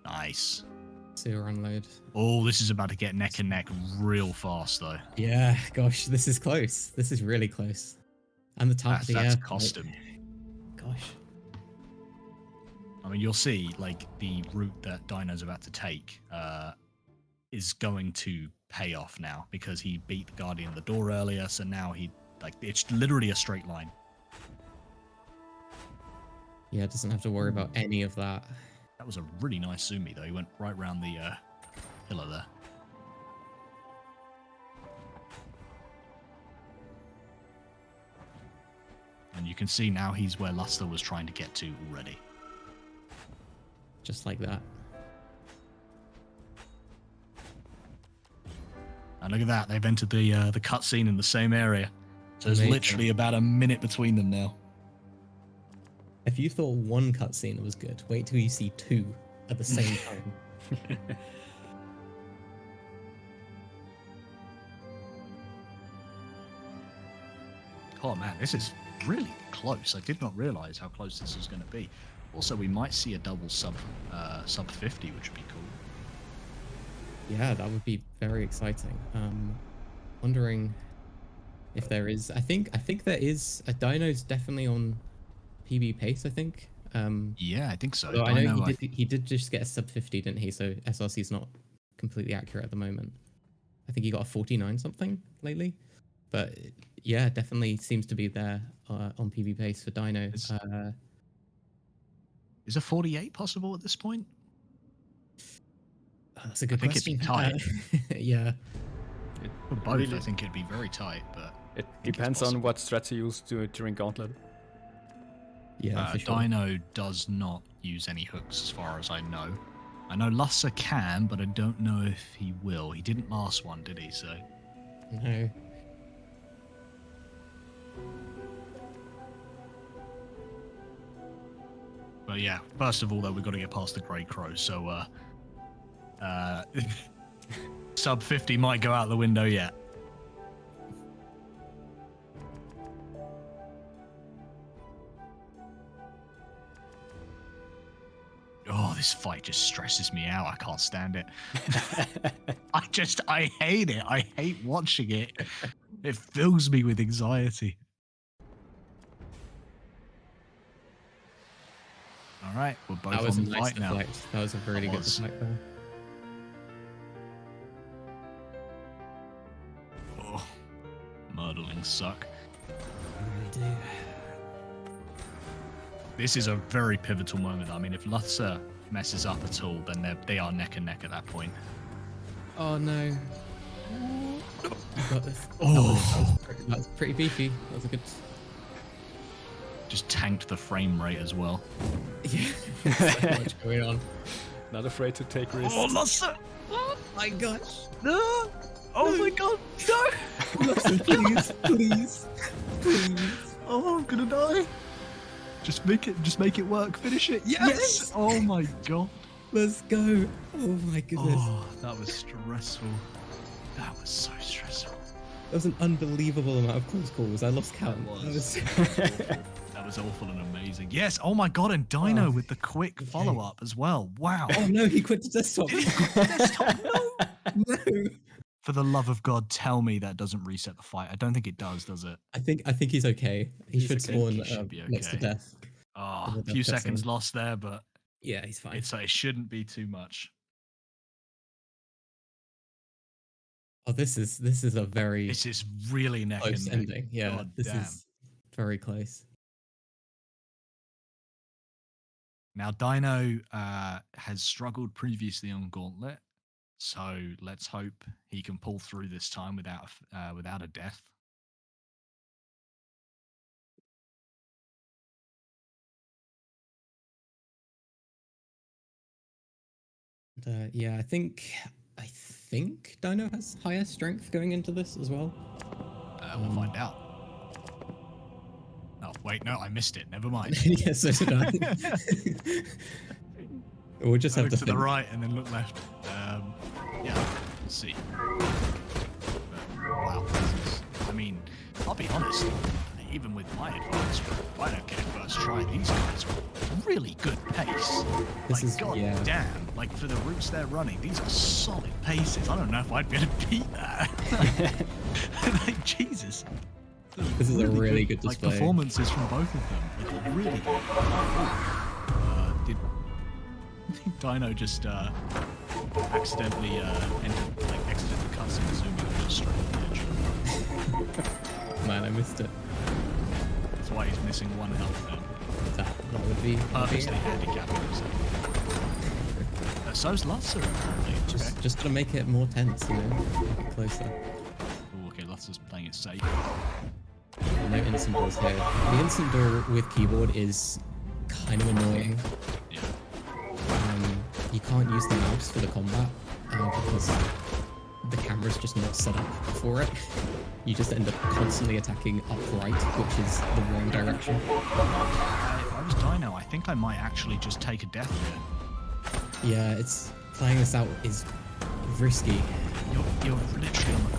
Nice. Sewer unload. Oh, this is about to get neck and neck real fast though. Yeah, gosh, this is close. This is really close. And the top That's cost him. Gosh. I mean, you'll see, like, the route that Dino's about to take is going to pay off now, because he beat the Guardian of the Door earlier, so now it's literally a straight line. Yeah, doesn't have to worry about any of that. That was a really nice zoomy, though. He went right round the pillar there. And you can see now he's where LusTher was trying to get to already. Just like that. And look at that, they've entered the cutscene in the same area. So there's Amazing. literally about a minute between them now. If you thought one cutscene was good, wait till you see 2 at the same time. Oh man, this is really close. I did not realize how close this was going to be. Also, we might see a double sub 50, which would be cool. Yeah, that would be very exciting. Wondering if there is. I think there is. A Dino's definitely on PB pace. I think. Yeah, I think so. Although I know he did just get a sub 50, didn't he? So SRC's not completely accurate at the moment. I think he got a 49 something lately. But yeah, definitely seems to be there on PB pace for Dino. Is a 48 possible at this point? That's a good I think it'd question. be tight. Yeah. For both, Really? I think it'd be very tight, but It it's depends on possible. what strats you use during Gauntlet. Yeah, for sure. Dino does not use any hooks as far as I know. I know LusTher can, but I don't know if he will. He didn't last one, did he? So No. But yeah, first of all, though, we've got to get past the Grey Crow. So, sub 50 might go out the window yet. Oh, this fight just stresses me out. I can't stand it. I hate it. I hate watching it. It fills me with anxiety. All right, we're both That was a on the nice fight now. deflect. That was a really good deflect there. Oh, murderlings suck. They do. This is a very pivotal moment. I mean, if LusTher messes up at all, then they are neck and neck at that point. Oh no. You got this. Oh. That was pretty beefy. That was a good. Just tanked the frame rate as well. Yeah. So much going on. Not afraid to take risks. Oh, LusTher! Oh my gosh. No! Oh my god, no! LusTher, please. Please. Oh, I'm gonna die. Just make it work. Finish it. Yes! Oh my god. Let's go. Oh my goodness. Oh, that was stressful. That was so stressful. That was an unbelievable amount of close calls. I lost count. That was awful and amazing. Yes. Oh my god, and Dino with the quick follow-up as well. Wow. Oh no, he quit the desktop. Desktop, no. No. For the love of God, tell me that doesn't reset the fight. I don't think it does it? I think he's okay. He He's should okay. spawn He should be next to okay. death. Oh, Well, a few that's seconds him. lost there, but Yeah, he's fine. it shouldn't be too much. Oh, this is a very This is really neck close and neck. ending. Yeah, God this damn. is very close. Now, Dino has struggled previously on Gauntlet, so let's hope he can pull through this time without a death. And, yeah, I think Dino has higher strength going into this as well. We'll find out. Oh, wait, no, I missed it. Never mind. Yeah, so did I. We'll just I have look to to the think. right and then look left. Yeah, let's see. But, wow, I mean, I'll be honest. Even with my advanced group, if I don't get it first try, these guys are really good pace. This is- god yeah. damn, like for the routes they're running, these are solid paces. I don't know if I'd be able to beat that. Like, Jesus. This is a really good like display. performances from both of them. Like, really good. Did I think Dino just accidentally exited the cutscene, zooming just straight on the edge? Man, I missed it. That's why he's missing one health then. That would be Purposely handicapping himself. So's LusTher apparently. just gotta make it more tense, you know, make it closer. Ooh, okay, LusTher's playing it safe. No instant doors here. The instant door with keyboard is kind of annoying. Yeah. You can't use the mouse for the combat because the camera's just not set up for it. You just end up constantly attacking upright, which is the wrong direction. If I was Dino, I think I might actually just take a death here. Yeah, playing this out is risky. You're literally on the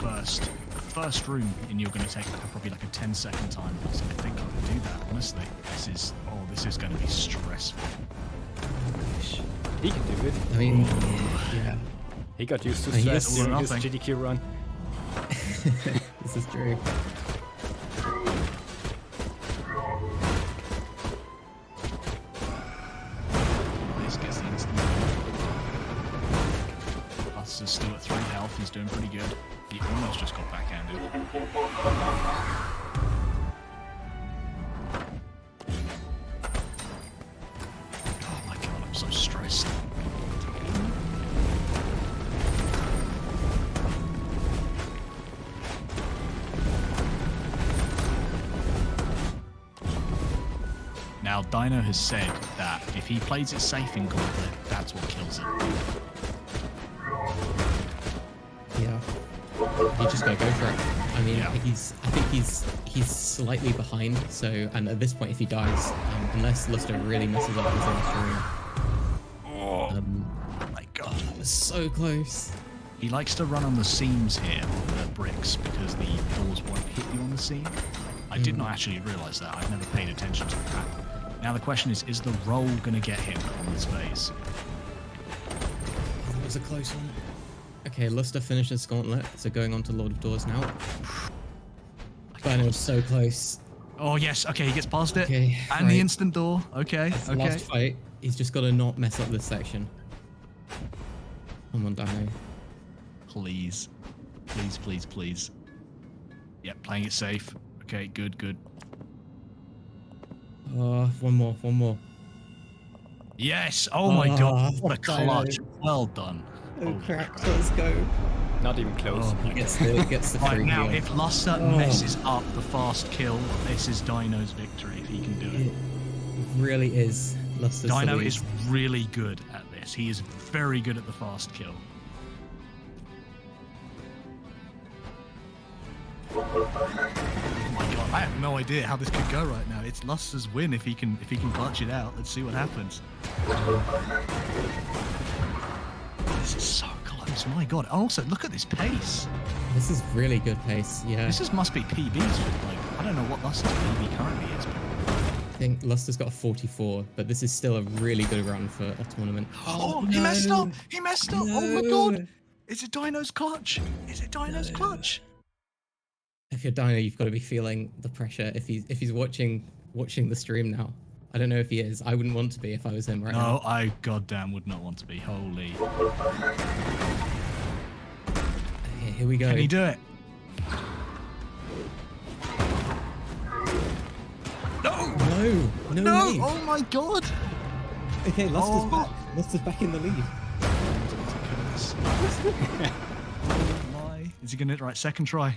first room, and you're going to take probably like a 10-second time. I think I can do that. Honestly, this is going to be stressful. He can do it. I mean, yeah, He got used to And he stress has- during his nothing. GDQ run. this is true. This gets the instant. LusTher's still at 3 health. He's doing pretty good. He almost just got backhanded. Oh my god, I'm so stressed. Now, Dino has said that if he plays it safe in Gauntlet, that's what kills him. Yeah, you just gotta go for it. I mean, Yeah. I think he's slightly behind. So, and at this point, if he dies, unless LusTher really messes up his own stream. Oh my god. That was so close. He likes to run on the seams here, the bricks, because the doors won't hit you on the seam. I did not actually realise that. I've never paid attention to that. Now the question is the roll going to get him on his face? That was a close one. Okay, LusTher finishes Gauntlet, so going on to Lord of Doors now. Dino was so close. Oh yes, okay, he gets past it. Okay, And the instant door. Okay, That's the okay. last fight. He's just got to not mess up this section. Come on, Dino. Please. Please, please, please. Yep, playing it safe. Okay, good, good. Oh, one more. Yes! Oh my god, what a Dino. clutch. Well done. Oh Holy crap, crap. let's go. Not even close. Oh my Gets god. the Right free now, heal. if LusTher Oh. messes up the fast kill, this is Dino's victory if he can do it. It really is. LusTher's Dino the lead. is really good at this. He is very good at the fast kill. Oh my god, I have no idea how this could go right now. It's LusTher's win if he can clutch it out. Let's see what happens. This is so close. My god. Also, look at this pace. This is really good pace. Yeah, Must be PBs with like I don't know what LusTher's PB currently is. But... I think LusTher's got a 44, but this is still a really good run for a tournament. Oh, he messed up! He messed up! Oh my god! Is it Dino's clutch? Is it Dino's clutch? If you're Dino, you've got to be feeling the pressure. If he's watching the stream now, I don't know if he is. I wouldn't want to be if I was him right now. No, I goddamn would not want to be. Holy. Okay, here we go. Can he do it? No! No No! way. Oh my god! Okay, LusTher's Oh. back. LusTher's back in the lead. Oh my. Is he gonna right second try?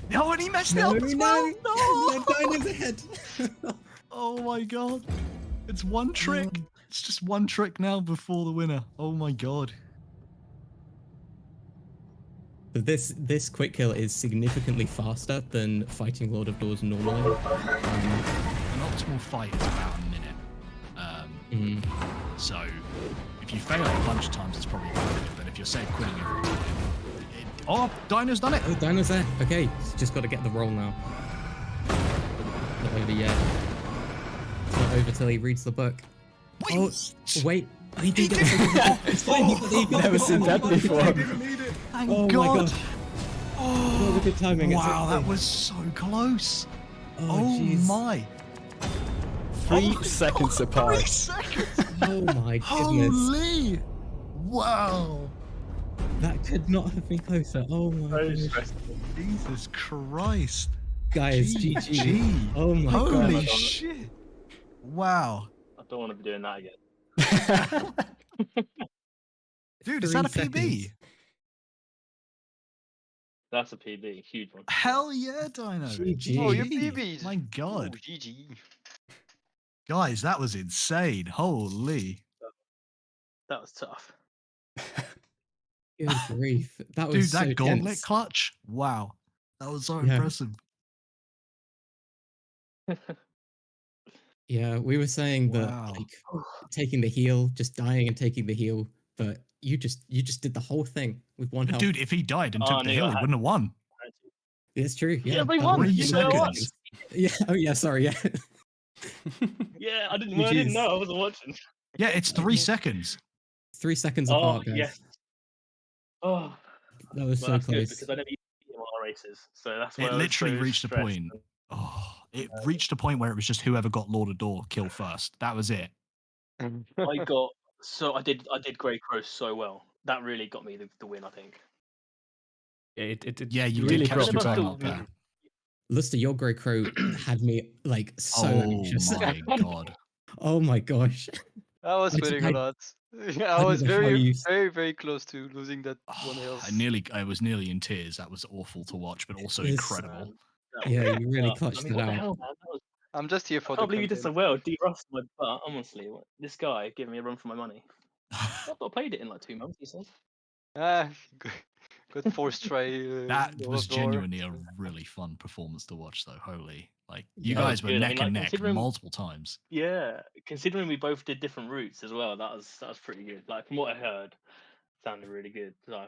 No, and he messed it up as well! No! Dino's ahead. Oh my god. It's one trick. It's just one trick now before the winner. Oh my god. This quick kill is significantly faster than fighting Lord of Doors normally. An optimal fight is about a minute. So if you fail a bunch of times, it's probably worth it. But if you're say quitting every time, oh, Dino's done it. Oh, Dino's there. Okay, he's just got to get the roll now. Not over yet. It's not over till he reads the book. Wait. Oh, wait. He did get Never seen that before. Thank Oh God. my god. Oh, what a good timing. It's Wow, that okay. was so close. Oh jeez. my. 3 seconds apart. 3 seconds. Oh my goodness. Holy. Wow. That could not have been closer. Oh my Very goodness. stressful. Jesus Christ. Guys, GG. Oh my Holy god. shit. Wow. I don't want to be doing that again. Dude, is that a 3 PB? seconds. That's a PB, huge one. Hell yeah, Dino. GG. Oh, you GG. PBs. My god. Ooh, GG. Guys, that was insane. Holy. That was tough. Good grief. That was Dude, so that gauntlet tense. clutch. Wow. That was so Yeah. impressive. Yeah, we were saying Wow. that like taking the heal, just dying and taking the heal, but you just did the whole thing with one health. Dude, if he died and Oh, took the no, hill, I he had- wouldn't have won. It's true. Yeah, Yeah, they that won. was 3 really seconds. good. Yeah. Oh yeah. Sorry. Yeah. Yeah, I didn't GG's. know. I wasn't watching. Yeah, it's 3 seconds. 3 seconds Oh, apart, guys. yes. Oh, That was well, so that's good close. because I never used to beat him on our races, so that's why It I was literally so reached a stressed. point. Oh, it reached a point where it was just whoever got Lord of Door kill first. That was it. I got so I did Grey Crow so well. That really got me the win, I think. It Yeah, you really did catch broke the the Never turn bank. up there. LusTher, your Grey Crow had me like so Oh anxious. my god. Oh my gosh. I was I sweating a did- lot. Yeah, I I don't was know how very, you- very close to losing that one health. I was nearly in tears. That was awful to watch, but also It's- incredible. Yeah, you really I clutched mean, it what the out. hell, man? That was, I'm just here I for the can't believe you did so content. well. De-rust my butt, honestly. This guy giving me a run for my money. I thought I played it in like 2 months, he said. Ah, Got forced try. That was door. genuinely a really fun performance to watch, though. Holy, like you Yeah. That was guys were good. I neck mean, and like, neck considering- multiple times. Yeah, considering we both did different routes as well, that was pretty good. Like from what I heard, sounded really good. So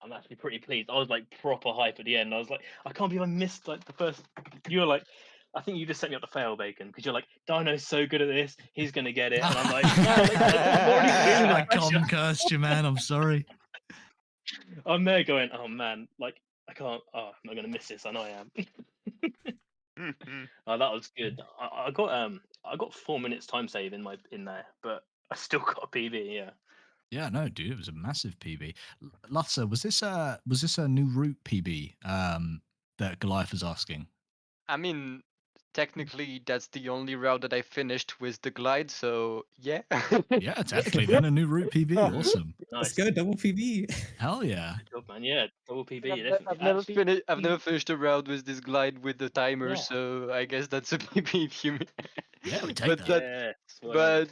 I'm actually pretty pleased. I was like proper hype at the end. I was like, I can't believe I missed like the first. You were like, I think you just set me up to fail, Bacon, because you're like, Dino's so good at this, he's gonna get it, and I'm like, I'm already feeling the I pressure. cursed you, man. I'm sorry. I'm there going, oh man, like I can't. Oh, I'm not gonna miss this. I know I am. Oh, that was good. I got 4 minutes time save in there, but I still got a PB. Yeah. Yeah, no, dude, it was a massive PB. LusTher, was this a new route PB that Goliath was asking? I mean, technically, that's the only route that I finished with the glide. So yeah. Yeah, it's actually then a new route PB. Awesome. Let's Nice. go, double PB. Hell yeah. Good job, man. Yeah, double PB. I've, Definitely. I've never Actually, finished. I've never finished a route with this glide with the timer. Yeah. So I guess that's a PB if you. Yeah, we take but that. that. Yeah. Swear. But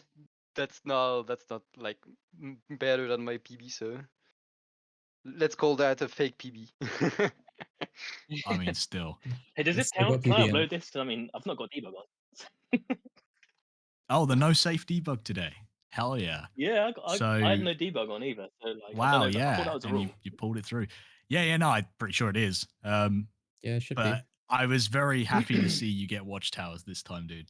that's not like better than my PB. So let's call that a fake PB. I mean, still. Hey, does this Still got count? Can I PB in. upload this? 'Cause, I mean, I've not got debug on. Oh, the no safe debug today. Hell yeah. Yeah, I had So- no debug on either. So like, I don't Wow, know, I yeah. thought that was a And rule. you pulled it through. Yeah, no, I'm pretty sure it is. Yeah, it should be. But I was very happy to see you get watchtowers this time, dude.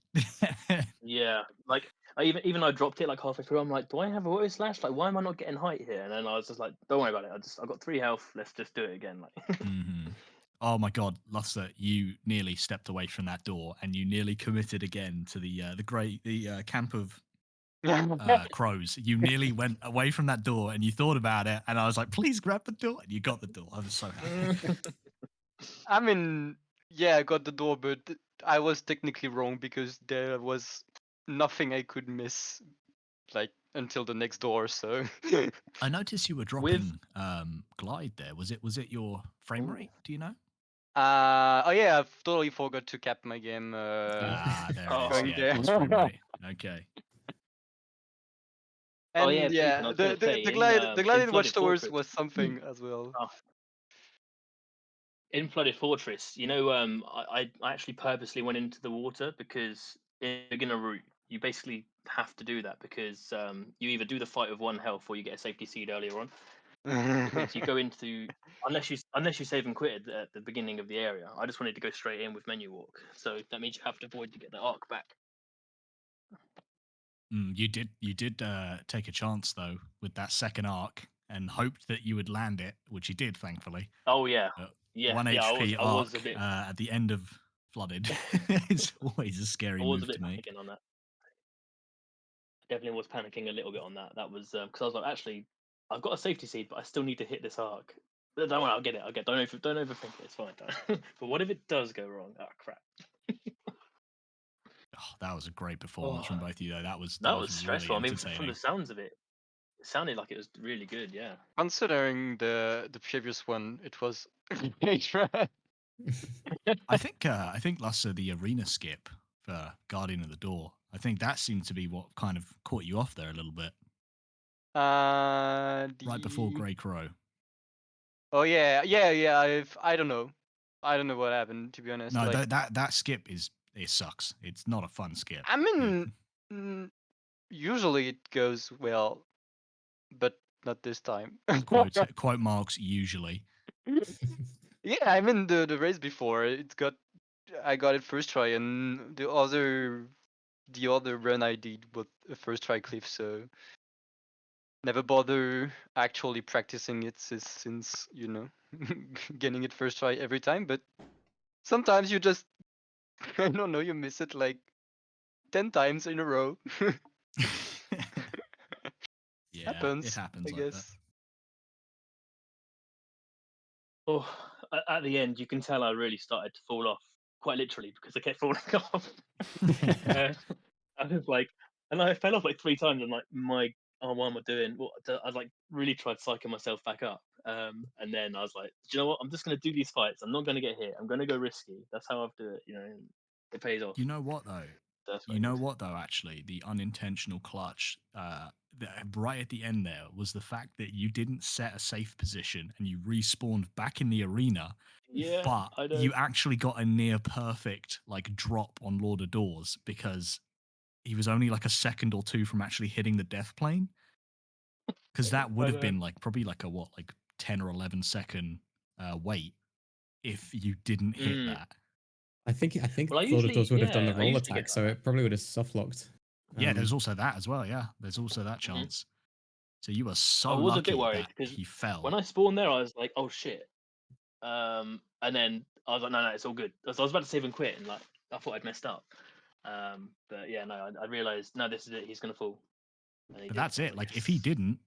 Yeah, like even I dropped it like halfway through. I'm like, do I have auto slash? Like, why am I not getting height here? And then I was just like, don't worry about it. I got 3 health. Let's just do it again. Like, hmm Oh my god, LusTher, you nearly stepped away from that door and you nearly committed again to the camp of crows. You nearly went away from that door and you thought about it, and I was like, please grab the door, and you got the door. I was so happy. I mean, yeah, I got the door, but I was technically wrong because there was nothing I could miss, like until the next door. So I noticed you were dropping glide there. Was it your frame rate? Do you know? oh yeah, I've totally forgot to cap my game. There it is. going Yeah, there. plus frame rate. Okay. And Oh, yeah, Peter, I was gonna say, the in, glide in in Flooded Watchtowers Fortress- was something as well. in Flooded Fortress, you know, I actually purposely went into the water because in beginner route, you basically have to do that because you either do the fight with 1 health or you get a safety seed earlier on. Because you go into unless you save and quit at the beginning of the area. I just wanted to go straight in with menu walk, so that means you have to avoid to get the arc back. You did take a chance though with that second arc and hoped that you would land it, which you did, thankfully. Oh yeah, But yeah, 1 yeah. HP I was arc a bit. at the end of Flooded is always a scary I was move a bit to make. panicking on that. I definitely was panicking a little bit on that. That was because I was like, actually, I've got a safety seed, but I still need to hit this arc. But don't worry, I'll get it. Don't overthink it. It's fine. But what if it does go wrong? Oh crap! Oh, that was a great performance from both of you, though. That was That really was stressful. I mean, from entertaining. the sounds of it, it sounded like it was really good. Yeah. Considering the previous one, it was great, right? I think LusTher, the arena skip for Guardian of the Door, I think that seemed to be what kind of caught you off there a little bit right before The- Grey Crow. Oh yeah. I don't know. I don't know what happened, to be honest. No, like, that skip it sucks. It's not a fun skip. I mean, usually it goes well, but not this time. quote marks usually. Yeah, I mean the race before I got it first try, and the other run I did was a first try cliff, so never bother actually practicing it since getting it first try every time. But sometimes you just I don't know, you miss it like 10 times in a row. Yeah, Happens, it happens I like guess. Oh, at the end, you can tell I really started to fall off, quite literally, because I kept falling off. that. I was like, and I fell off like 3 times. I'm like, what am I doing? I like really tried psyching myself back up. And then I was like, do you know what? I'm just gonna do these fights. I'm not gonna get hit. I'm gonna go risky. That's how I do it. You know, it pays off. You know what though? That's You know what though? Actually, the unintentional clutch, right at the end there, was the fact that you didn't set a safe position and you respawned back in the arena, Yeah, but I know. you actually got a near perfect like drop on Lord of Doors because he was only like a second or two from actually hitting the death plane. Because that would I have know. been like probably like a what, like 10 or 11 second wait if you didn't hit Mm. that. I think Well, I Lord of Doors usually, would have done yeah, the I roll usually get attack, so like it probably would have soft locked. Yeah, there's also that as well. Yeah, there's also that Mhm. chance. So you were I so was a bit lucky worried that because he fell. when I spawned there, I was like, "Oh shit!" And then I was like, "No, no, it's all good." So I was about to save and quit, and like I thought I'd messed up. But yeah, no, I realized no, this is it. He's gonna fall. And he But did. that's I was it. like, Like if he yes. didn't,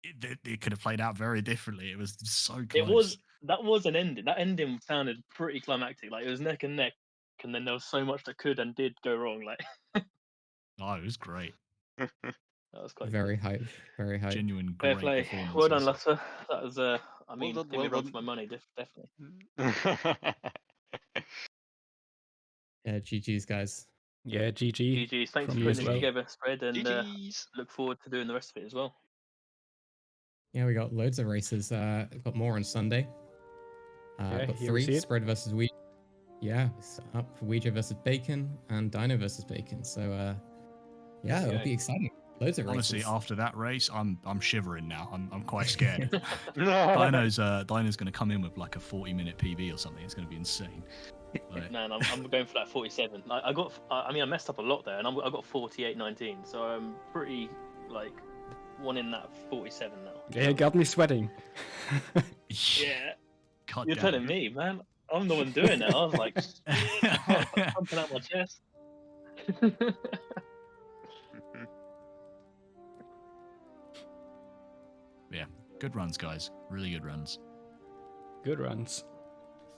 it could have played out very differently. It was so It close. that was an ending. That ending sounded pretty climactic. Like it was neck and neck, and then there was so much that could and did go wrong. Like Oh, it was great. that was quite Very good. hype, very hype. Genuine Fair great play. Well done, performances. LusTher. That was I Well mean, done, give me a well run for my money, definitely. done. Yeah, GG's guys. Yeah, GG GG's. Thanks from for me as putting this well. together, Spread, and GG's. look forward to doing the rest of it as well. Yeah, we got loads of races. Got more on Sunday. Yeah, Got here we 3, see it. Spread versus Ouija. Yeah, it's up for Ouija versus Bacon and Dino versus Bacon. So yeah, There we it'll go. be exciting. Loads of Honestly, races. after that race, I'm shivering now. I'm quite scared. No. Dino's going to come in with like a 40-minute PB or something. It's going to be insane. Like, Man, I'm going for that 47. I mean, I messed up a lot there, and I got 48.19, so I'm pretty like wanting that 47 now. Yeah, it got me sweating. Yeah, God you're damn. telling me, man. I'm the one doing it. I was like, pumping out my chest. Yeah, good runs, guys. Really good runs. Good runs.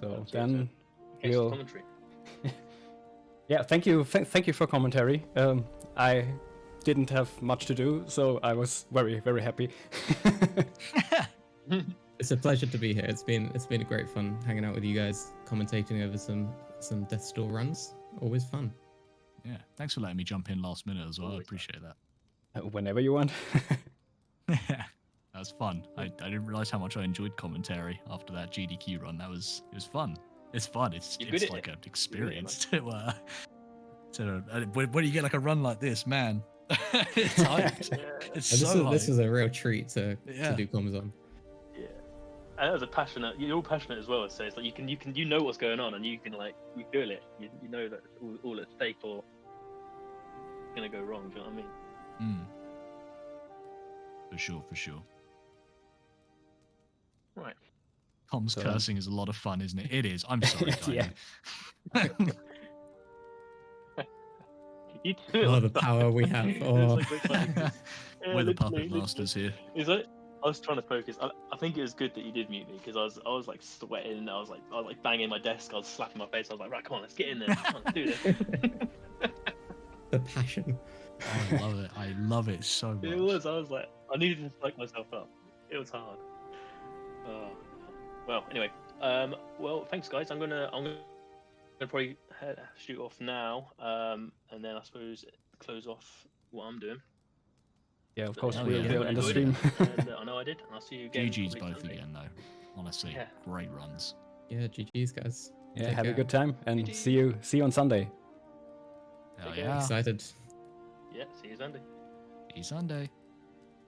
So Cheers, then man. Thanks for we'll. commentary. Yeah, thank you for commentary. I didn't have much to do, so I was very, very happy. It's a pleasure to be here. It's been a great fun hanging out with you guys, commentating over some Death's Door runs. Always fun. Yeah, thanks for letting me jump in last minute as well. I Always. appreciate that. Whenever you want. That was fun. I didn't realize how much I enjoyed commentary after that GDQ run. It was fun. It's fun. It's You're good at like it. an experience to when you get like a run like this, man. It's hyped. Yeah. It's And so this hyped. was a real treat to Yeah. do comms on. Yeah. And that was a passionate. You're all passionate as well, so it's like you know what's going on, and you can like you feel it. You know that all at stake or gonna go wrong. Do you know what I mean? For sure. Right. Comms So- cursing is a lot of fun, isn't it? It is. I'm sorry, Yeah. Dino. You do it Oh, all the time. power we have. It's Oh. like so funny 'cause- yeah, We're the literally, puppet masters here. It's like I was trying to focus. I think it was good that you did mute me because I was like sweating. I was like banging my desk. I was slapping my face. I was like, right, come on, let's get in there. Come on, let's do this. The passion. I love it. I love it so much. It was. I was like, I needed to psych myself up. It was hard. Well, anyway. Well, thanks, guys. I'm gonna probably shoot off now. And then I suppose close off what I'm doing. Yeah, of But course, Hell we'll yeah. end the enjoyed stream. it, and, I know I did. And I'll see you again. GG's probably both Sunday. again, though. Honestly, Yeah. great runs. Yeah, GG's guys. Yeah, Take have a care. good time and GG. see you on Sunday. Hell Okay. yeah. Excited. Yeah, see you Sunday. See you Sunday.